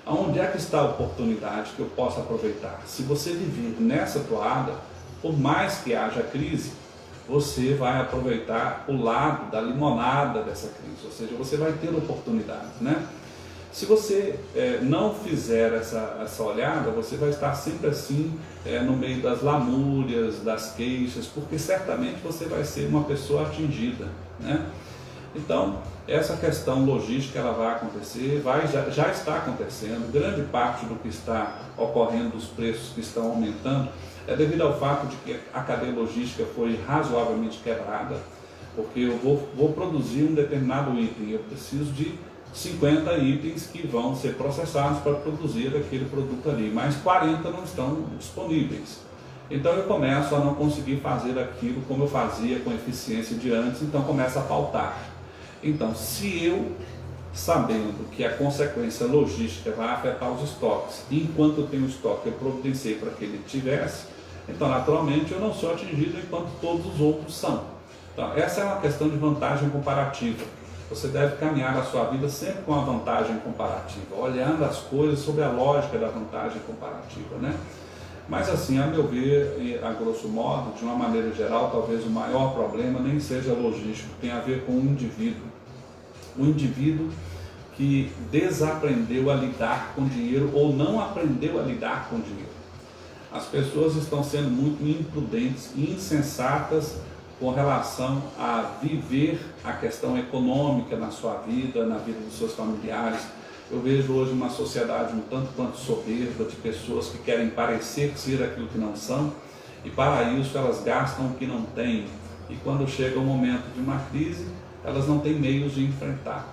Onde é que está a oportunidade que eu possa aproveitar? Se você viver nessa toada, por mais que haja crise, você vai aproveitar o lado da limonada dessa crise, ou seja, você vai ter oportunidades, né? Se você não fizer essa olhada, você vai estar sempre assim, no meio das lamúrias, das queixas, porque certamente você vai ser uma pessoa atingida, né? Então, essa questão logística ela vai acontecer, já está acontecendo. Grande parte do que está ocorrendo, dos preços que estão aumentando, é devido ao fato de que a cadeia logística foi razoavelmente quebrada, porque eu vou produzir um determinado item, eu preciso de 50 itens que vão ser processados para produzir aquele produto ali, mas 40 não estão disponíveis. Então eu começo a não conseguir fazer aquilo como eu fazia com eficiência de antes, então começa a faltar. Então, se eu, sabendo que a consequência logística vai afetar os estoques, e enquanto eu tenho estoque eu providenciei para que ele tivesse, então naturalmente eu não sou atingido enquanto todos os outros são. Então, essa é uma questão de vantagem comparativa. Você deve caminhar a sua vida sempre com a vantagem comparativa, olhando as coisas sob a lógica da vantagem comparativa, né? Mas assim, a meu ver, a grosso modo, de uma maneira geral, talvez o maior problema nem seja logístico, tem a ver com o indivíduo. O indivíduo que desaprendeu a lidar com dinheiro ou não aprendeu a lidar com dinheiro. As pessoas estão sendo muito imprudentes e insensatas com relação a viver a questão econômica na sua vida, na vida dos seus familiares. Eu vejo hoje uma sociedade um tanto quanto soberba, de pessoas que querem parecer ser aquilo que não são, e para isso elas gastam o que não têm, e quando chega o momento de uma crise, elas não têm meios de enfrentar.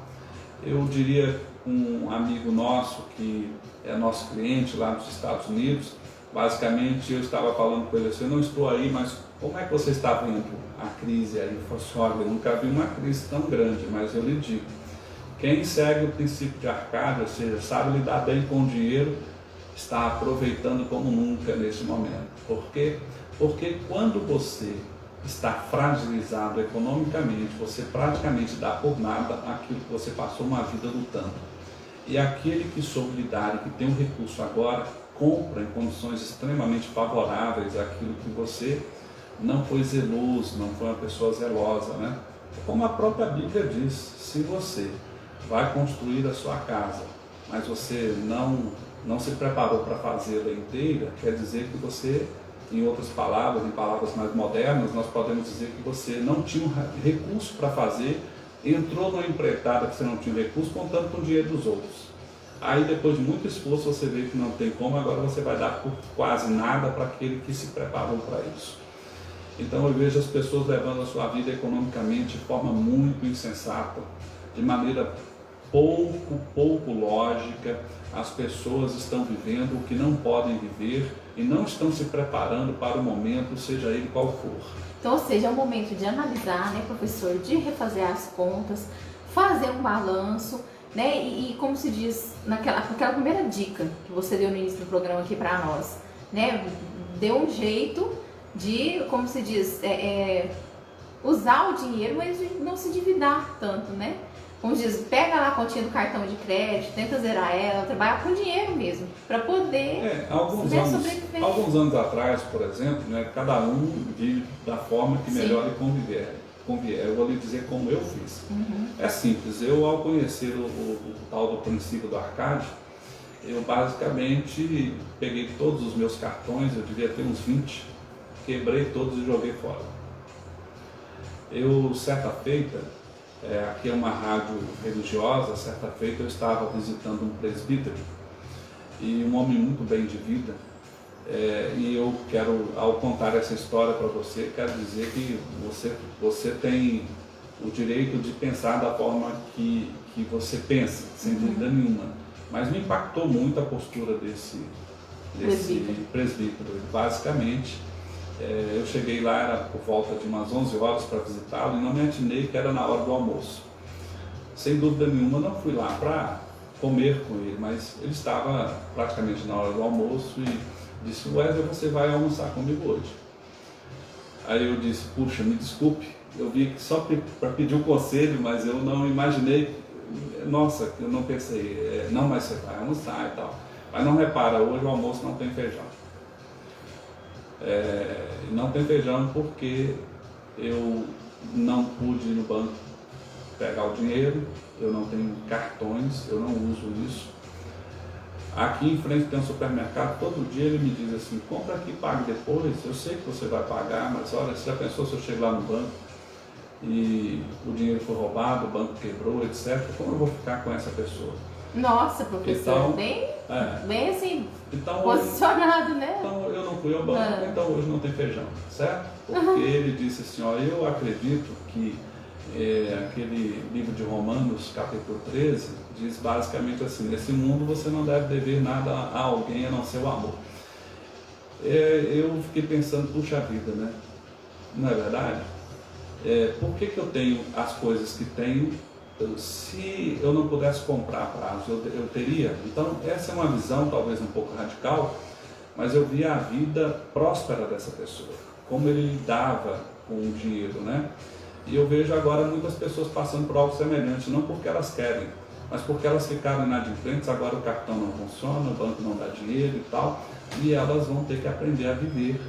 Eu diria um amigo nosso, que é nosso cliente lá nos Estados Unidos, basicamente eu estava falando com ele assim, eu não estou aí, mas como é que você está vendo a crise aí? Ele falou assim, olha, eu nunca vi uma crise tão grande, mas eu lhe digo, quem segue o princípio de Arcádio, ou seja, sabe lidar bem com o dinheiro, está aproveitando como nunca neste momento. Por quê? Porque quando você está fragilizado economicamente, você praticamente dá por nada aquilo que você passou uma vida lutando. E aquele que soube lidar e que tem um recurso agora, compra em condições extremamente favoráveis aquilo que você não foi zeloso, não foi uma pessoa zelosa, né? Como a própria Bíblia diz, se você vai construir a sua casa, mas você não se preparou para fazê-la inteira, quer dizer que você, em outras palavras, em palavras mais modernas, nós podemos dizer que você não tinha um recurso para fazer, entrou numa empreitada que você não tinha recurso, contando com o dinheiro dos outros. Aí depois de muito esforço você vê que não tem como, agora você vai dar por quase nada para aquele que se preparou para isso. Então eu vejo as pessoas levando a sua vida economicamente de forma muito insensata, de maneira pouco lógica. As pessoas estão vivendo o que não podem viver e não estão se preparando para o momento, seja ele qual for. Então, ou seja, é o momento de analisar, né, professor, de refazer as contas, fazer um balanço, né, e como se diz, naquela primeira dica que você deu no início do programa aqui para nós, né, deu um jeito de, como se diz, usar o dinheiro, mas não se endividar tanto, né? Como diz, pega lá a continha do cartão de crédito, tenta zerar ela, trabalha com dinheiro mesmo, para poder sobreviver. Alguns anos atrás, por exemplo, né, cada um vive da forma que melhor lhe convier. Eu vou lhe dizer como eu fiz. É simples, eu ao conhecer o tal do princípio do Arcade, eu basicamente peguei todos os meus cartões, eu devia ter uns 20, quebrei todos e joguei fora. Eu, certa feita, aqui é uma rádio religiosa, certa feita eu estava visitando um presbítero e um homem muito bem de vida, e eu quero, ao contar essa história para você, quero dizer que você tem o direito de pensar da forma que você pensa, sem dúvida nenhuma, mas me impactou muito a postura desse presbítero. Basicamente, eu cheguei lá, era por volta de umas 11 horas para visitá-lo e não me atinei que era na hora do almoço. Sem dúvida nenhuma, não fui lá para comer com ele, mas ele estava praticamente na hora do almoço e disse: Wesley, você vai almoçar comigo hoje? Aí eu disse: puxa, me desculpe, eu vim aqui só para pedir um conselho, mas eu não imaginei, nossa, eu não pensei, não, mas você vai almoçar e tal. Mas não repara, hoje o almoço não tem feijão. Não tem feijão porque eu não pude ir no banco pegar o dinheiro, eu não tenho cartões, eu não uso isso. Aqui em frente tem um supermercado, todo dia ele me diz assim: compra aqui e pague depois, eu sei que você vai pagar, mas olha, você já pensou se eu chego lá no banco e o dinheiro foi roubado, o banco quebrou, etc., como eu vou ficar com essa pessoa? Nossa, professor, então, bem assim, então, posicionado, né? Então eu não fui ao banco, então hoje não tem feijão, certo? Porque ele disse assim: ó, eu acredito que aquele livro de Romanos, capítulo 13, diz basicamente assim: nesse mundo você não deve dever nada a alguém a não ser o amor. Eu fiquei pensando, puxa vida, né? Não é verdade? Por que eu tenho as coisas que tenho? Se eu não pudesse comprar a prazo, eu teria? Então essa é uma visão talvez um pouco radical, mas eu via a vida próspera dessa pessoa, como ele lidava com o dinheiro, né? E eu vejo agora muitas pessoas passando por algo semelhante, não porque elas querem, mas porque elas ficaram inadimplentes, agora o cartão não funciona, o banco não dá dinheiro e tal, e elas vão ter que aprender a viver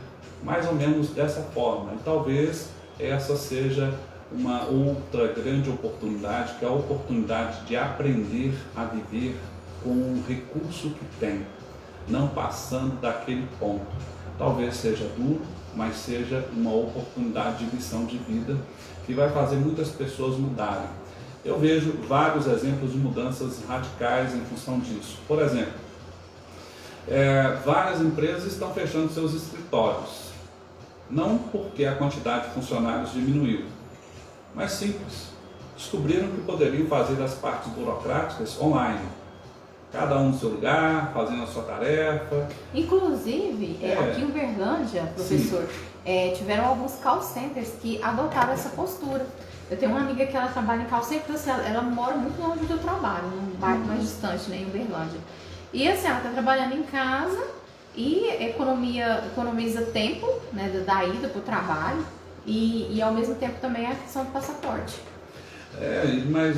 mais ou menos dessa forma. E talvez essa seja uma outra grande oportunidade, que é a oportunidade de aprender a viver com o recurso que tem, não passando daquele ponto. Talvez seja duro, mas seja uma oportunidade de lição de vida que vai fazer muitas pessoas mudarem. Eu vejo vários exemplos de mudanças radicais em função disso. Por exemplo, várias empresas estão fechando seus escritórios, não porque a quantidade de funcionários diminuiu, mas simples, descobriram que poderiam fazer as partes burocráticas online, cada um no seu lugar, fazendo a sua tarefa. Inclusive, aqui em Uberlândia, professor, tiveram alguns call centers que adotaram essa postura. Eu tenho uma amiga que ela trabalha em call center, ela mora muito longe do trabalho, num bairro mais distante, né, em Uberlândia. E assim, ela está trabalhando em casa e economiza tempo, né, da ida para o trabalho e ao mesmo tempo também a questão do passaporte. Mas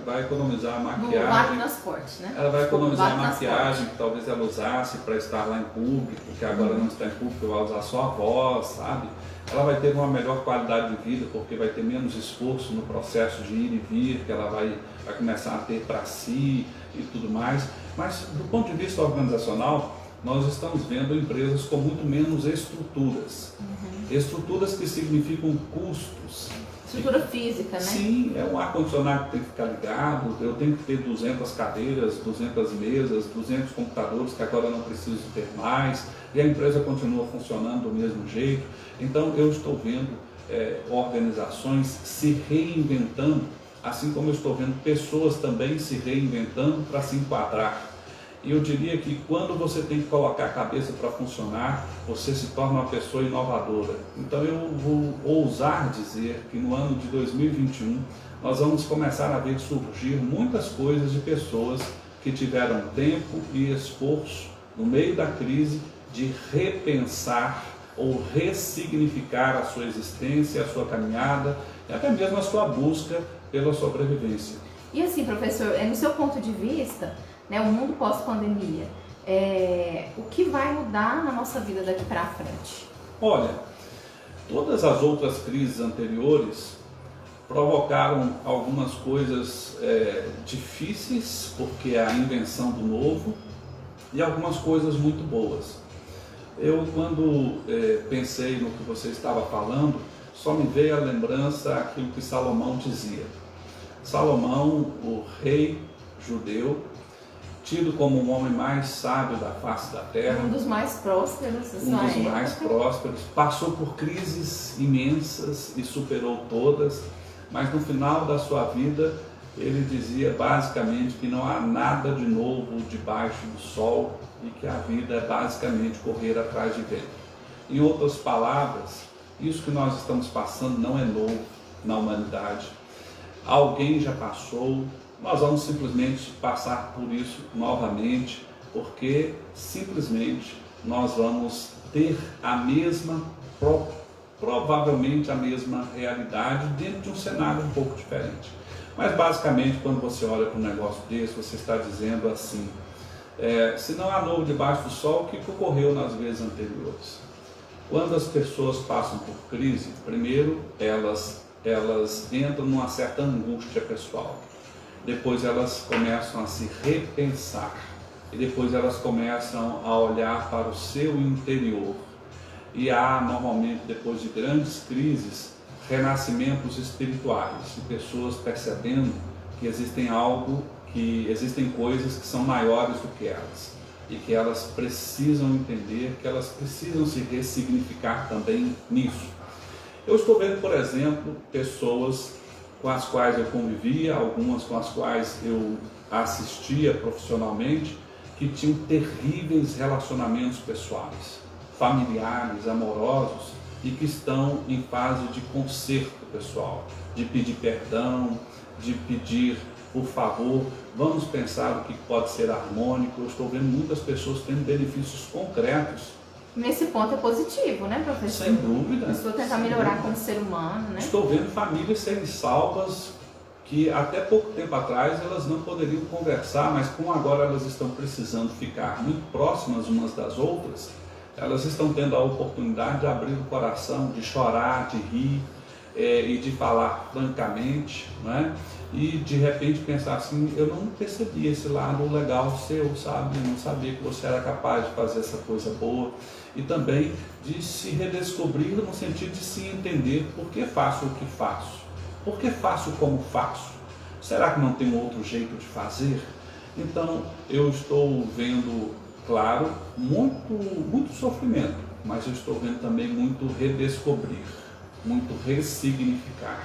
vai economizar a maquiagem. No vale transporte, né? Ela vai economizar a maquiagem transporte. que talvez ela usasse para estar lá em público, que agora não está em público, vai usar só a voz, sabe? Ela vai ter uma melhor qualidade de vida, porque vai ter menos esforço no processo de ir e vir, que ela vai começar a ter para si e tudo mais. Mas, do ponto de vista organizacional, nós estamos vendo empresas com muito menos estruturas. Estruturas que significam custos. Estrutura física, né? Sim, é um ar-condicionado que tem que ficar ligado, eu tenho que ter 200 cadeiras, 200 mesas, 200 computadores que agora não preciso ter mais, e a empresa continua funcionando do mesmo jeito. Então eu estou vendo organizações se reinventando, assim como eu estou vendo pessoas também se reinventando para se enquadrar. E eu diria que quando você tem que colocar a cabeça para funcionar, você se torna uma pessoa inovadora. Então eu vou ousar dizer que no ano de 2021 nós vamos começar a ver surgir muitas coisas de pessoas que tiveram tempo e esforço no meio da crise de repensar ou ressignificar a sua existência, a sua caminhada e até mesmo a sua busca pela sobrevivência. E assim, professor, no seu ponto de vista, né, o mundo pós-pandemia, o que vai mudar na nossa vida daqui para frente? Olha, todas as outras crises anteriores provocaram algumas coisas difíceis, porque é a invenção do novo, e algumas coisas muito boas. Eu, quando pensei no que você estava falando, só me veio a lembrança aquilo que Salomão dizia. Salomão, o rei judeu, tido como um homem mais sábio da face da terra. Um dos mais prósperos da sua época. Mais prósperos. Passou por crises imensas e superou todas, mas no final da sua vida ele dizia basicamente que não há nada de novo debaixo do sol e que a vida é basicamente correr atrás de vento. Em outras palavras, isso que nós estamos passando não é novo na humanidade. Alguém já passou. Nós vamos simplesmente passar por isso novamente, porque simplesmente nós vamos ter provavelmente a mesma realidade dentro de um cenário um pouco diferente. Mas basicamente, quando você olha para um negócio desse, você está dizendo assim, se não há novo debaixo do sol, o que ocorreu nas vezes anteriores? Quando as pessoas passam por crise, primeiro elas entram numa certa angústia pessoal. Depois elas começam a se repensar e depois elas começam a olhar para o seu interior. E há, normalmente, depois de grandes crises, renascimentos espirituais, e pessoas percebendo que existem coisas que são maiores do que elas e que elas precisam entender, que elas precisam se ressignificar também nisso. Eu estou vendo, por exemplo, pessoas com as quais eu convivia, algumas com as quais eu assistia profissionalmente, que tinham terríveis relacionamentos pessoais, familiares, amorosos, e que estão em fase de conserto pessoal, de pedir perdão, de pedir, por favor, vamos pensar o que pode ser harmônico. Eu estou vendo muitas pessoas tendo benefícios concretos. Nesse ponto é positivo, né, professor? Sem dúvida. Estou tentar melhorar como ser humano, né? Estou vendo famílias serem salvas que até pouco tempo atrás elas não poderiam conversar, mas como agora elas estão precisando ficar muito próximas umas das outras, elas estão tendo a oportunidade de abrir o coração, de chorar, de rir e de falar francamente, né? E de repente pensar assim, eu não percebi esse lado legal seu, sabe? Eu não sabia que você era capaz de fazer essa coisa boa. E também de se redescobrir no sentido de se entender por que faço o que faço. Por que faço como faço? Será que não tem um outro jeito de fazer? Então eu estou vendo, claro, muito sofrimento, mas eu estou vendo também muito redescobrir, muito ressignificar,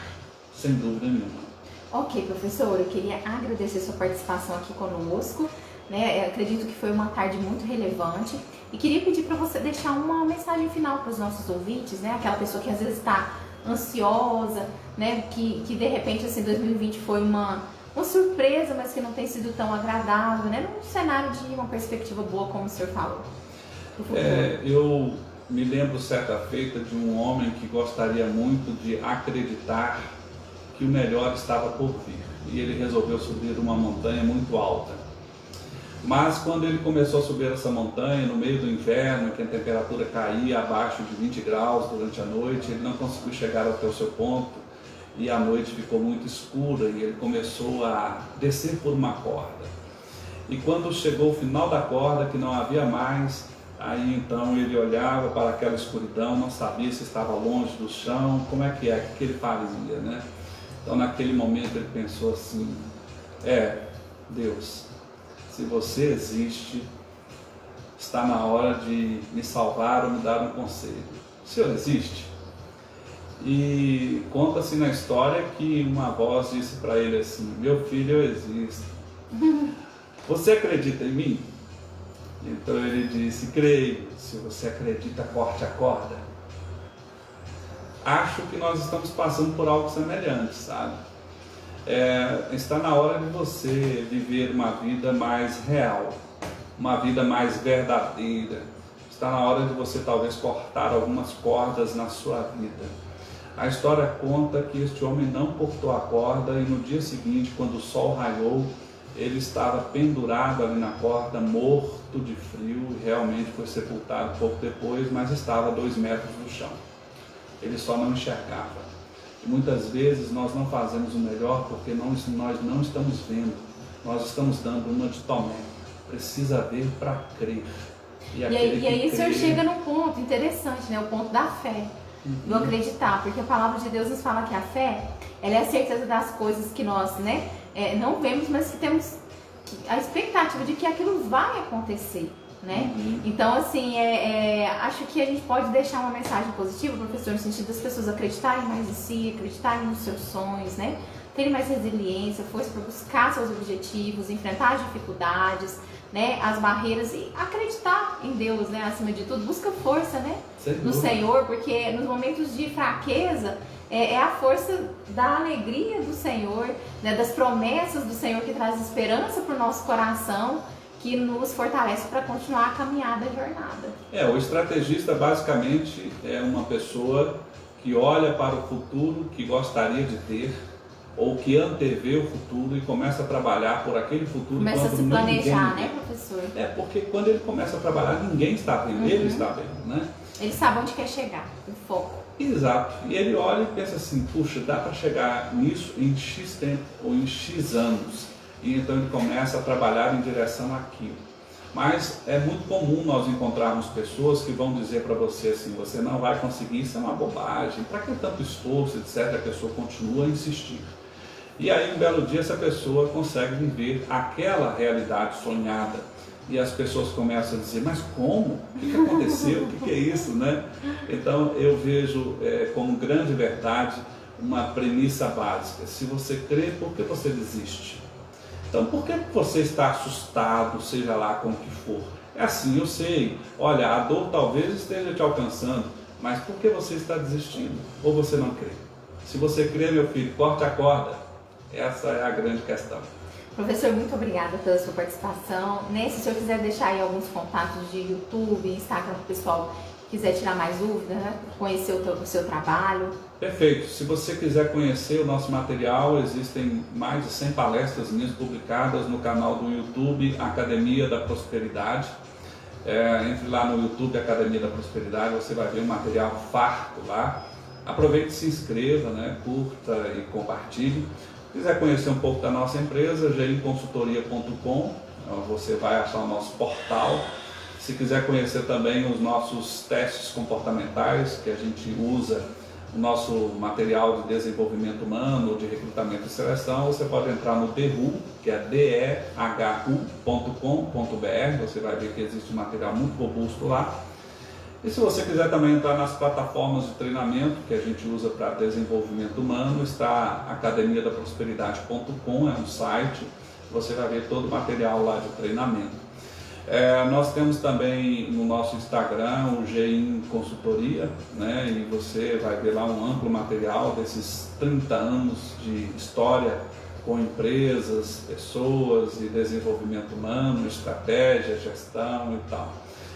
sem dúvida nenhuma. Ok, professor, eu queria agradecer sua participação aqui conosco, né? Eu acredito que foi uma tarde muito relevante e queria pedir para você deixar uma mensagem final para os nossos ouvintes, né? Aquela pessoa que às vezes está ansiosa, né? Que de repente assim 2020 foi uma uma surpresa, mas que não tem sido tão agradável, né? Num cenário de uma perspectiva boa, como o senhor falou. Eu me lembro certa feita de um homem que gostaria muito de acreditar que o melhor estava por vir. E ele resolveu subir uma montanha muito alta. Mas quando ele começou a subir essa montanha, no meio do inverno, que a temperatura caía abaixo de 20 graus durante a noite, ele não conseguiu chegar até o seu ponto e a noite ficou muito escura e ele começou a descer por uma corda. E quando chegou o final da corda, que não havia mais, aí então ele olhava para aquela escuridão, não sabia se estava longe do chão, como é, o que ele fazia, né? Então naquele momento ele pensou assim, Deus, se você existe, está na hora de me salvar ou me dar um conselho. O Senhor existe? E conta-se na história que uma voz disse para ele assim, meu filho, eu existo. Você acredita em mim? Então ele disse, creio. Se você acredita, corte a corda. Acho que nós estamos passando por algo semelhante, sabe? Está na hora de você viver uma vida mais real, uma vida mais verdadeira. Está na hora de você talvez cortar algumas cordas na sua vida. A história conta que este homem não cortou a corda e no dia seguinte, quando o sol raiou, ele estava pendurado ali na corda, morto de frio, e realmente foi sepultado pouco depois, mas estava a 2 metros do chão. Ele só não enxergava. E muitas vezes nós não fazemos o melhor porque nós não estamos vendo, nós estamos dando uma de Tomé. Precisa ver para crer. E aí o senhor chega num ponto interessante, né? O ponto da fé, do acreditar, porque a palavra de Deus nos fala que a fé, ela é a certeza das coisas que nós, né, não vemos, mas que temos a expectativa de que aquilo vai acontecer, né? Então, assim, acho que a gente pode deixar uma mensagem positiva, professor, no sentido das pessoas acreditarem mais em si, acreditarem nos seus sonhos, né? Terem mais resiliência, força para buscar seus objetivos, enfrentar as dificuldades, né, as barreiras e acreditar em Deus, né, acima de tudo. Busca força, né, no Senhor, porque nos momentos de fraqueza é a força da alegria do Senhor, né, das promessas do Senhor que traz esperança para o nosso coração, que nos fortalece para continuar a caminhada, a jornada. O estrategista basicamente é uma pessoa que olha para o futuro que gostaria de ter, ou que antevê o futuro e começa a trabalhar por aquele futuro. Começa a se planejar, né, professor? Porque quando ele começa a trabalhar, ninguém está vendo, ele está vendo, né? Ele sabe onde quer chegar, o foco. Exato. E ele olha e pensa assim, puxa, dá para chegar nisso em X tempo ou em X anos. E então ele começa a trabalhar em direção àquilo. Mas é muito comum nós encontrarmos pessoas que vão dizer para você assim, você não vai conseguir, isso é uma bobagem, para que tanto esforço, etc. A pessoa continua a insistir. E aí um belo dia essa pessoa consegue viver aquela realidade sonhada. E as pessoas começam a dizer, mas como? O que aconteceu? O que é isso, né? Então eu vejo como grande verdade uma premissa básica. Se você crê, por que você desiste? Então por que você está assustado, seja lá com o que for? É assim, eu sei, olha, a dor talvez esteja te alcançando, mas por que você está desistindo? Ou você não crê? Se você crê, meu filho, corte a corda. Essa é a grande questão. Professor, muito obrigada pela sua participação. Se o senhor quiser deixar aí alguns contatos de YouTube, Instagram, para o pessoal que quiser tirar mais dúvidas, né? Conhecer o seu trabalho. Perfeito. Se você quiser conhecer o nosso material, existem mais de 100 palestras minhas publicadas no canal do YouTube Academia da Prosperidade. Entre lá no YouTube Academia da Prosperidade, você vai ver um material farto lá. Aproveite e se inscreva, né? Curta e compartilhe. Se quiser conhecer um pouco da nossa empresa, geinconsultoria.com, você vai achar o nosso portal. Se quiser conhecer também os nossos testes comportamentais, que a gente usa o nosso material de desenvolvimento humano, de recrutamento e seleção, você pode entrar no DEHU, que é dehu.com.br, você vai ver que existe um material muito robusto lá. E se você quiser também entrar nas plataformas de treinamento que a gente usa para desenvolvimento humano, está academiadaprosperidade.com, é um site, você vai ver todo o material lá de treinamento. Nós temos também no nosso Instagram o GEIN Consultoria, né, e você vai ver lá um amplo material desses 30 anos de história com empresas, pessoas e desenvolvimento humano, estratégia, gestão e tal.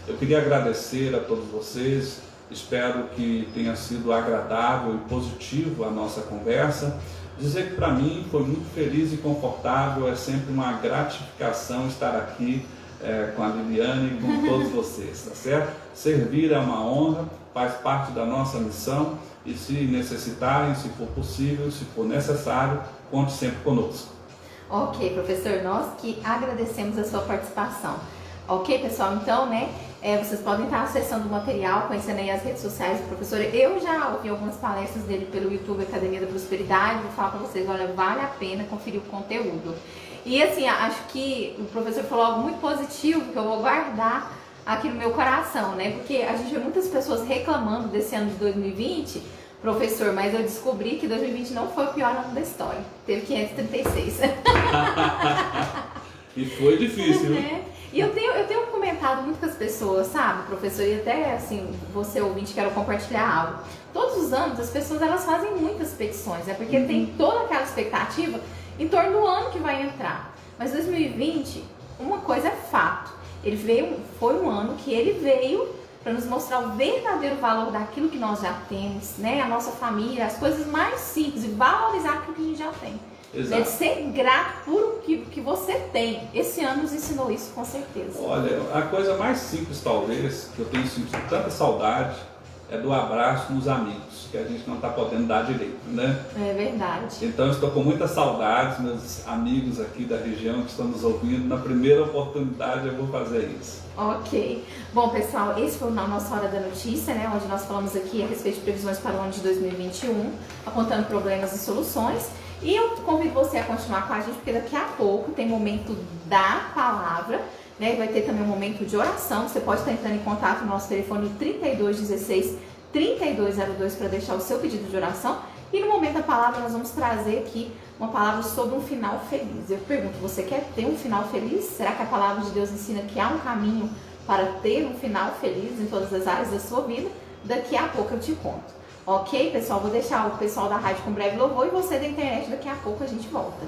Eu queria agradecer a todos vocês, espero que tenha sido agradável e positivo a nossa conversa. Dizer que para mim foi muito feliz e confortável, é sempre uma gratificação estar aqui com a Liliane e com todos vocês, tá certo? Servir é uma honra, faz parte da nossa missão e se necessitarem, se for possível, se for necessário, conte sempre conosco. Ok, professor, nós que agradecemos a sua participação. Ok, pessoal, então, né, vocês podem estar acessando o material, conhecendo aí as redes sociais do professor. Eu já ouvi algumas palestras dele pelo YouTube Academia da Prosperidade, vou falar para vocês, olha, vale a pena conferir o conteúdo. E assim, acho que o professor falou algo muito positivo que eu vou guardar aqui no meu coração, né, porque a gente vê muitas pessoas reclamando desse ano de 2020, professor, mas eu descobri que 2020 não foi o pior ano da história, teve 536. E foi difícil, né? E eu tenho comentado muito com as pessoas, sabe, professor, e até assim, você ouvinte, quero compartilhar algo. Todos os anos as pessoas elas fazem muitas petições, né? Porque tem toda aquela expectativa em torno do ano que vai entrar. Mas 2020, uma coisa é fato, foi um ano que ele veio para nos mostrar o verdadeiro valor daquilo que nós já temos, né? A nossa família, as coisas mais simples, e valorizar aquilo que a gente já tem. Exato. De ser grato por o que você tem. Esse ano nos ensinou isso, com certeza. Olha, a coisa mais simples, talvez, que eu tenho sentido tanta saudade, é do abraço nos amigos, que a gente não está podendo dar direito, né? É verdade. Então, eu estou com muita saudade, meus amigos aqui da região que estão nos ouvindo. Na primeira oportunidade, eu vou fazer isso. Ok. Bom, pessoal, esse foi a nossa Hora da Notícia, né? Onde nós falamos aqui a respeito de previsões para o ano de 2021, apontando problemas e soluções. E eu convido você a continuar com a gente, porque daqui a pouco tem momento da palavra, né? Vai ter também um momento de oração. Você pode estar entrando em contato no nosso telefone 3216-3202 para deixar o seu pedido de oração. E no momento da palavra nós vamos trazer aqui uma palavra sobre um final feliz. Eu pergunto, você quer ter um final feliz? Será que a palavra de Deus ensina que há um caminho para ter um final feliz em todas as áreas da sua vida? Daqui a pouco eu te conto. Ok, pessoal? Vou deixar o pessoal da rádio com breve louvor e você da internet, daqui a pouco a gente volta.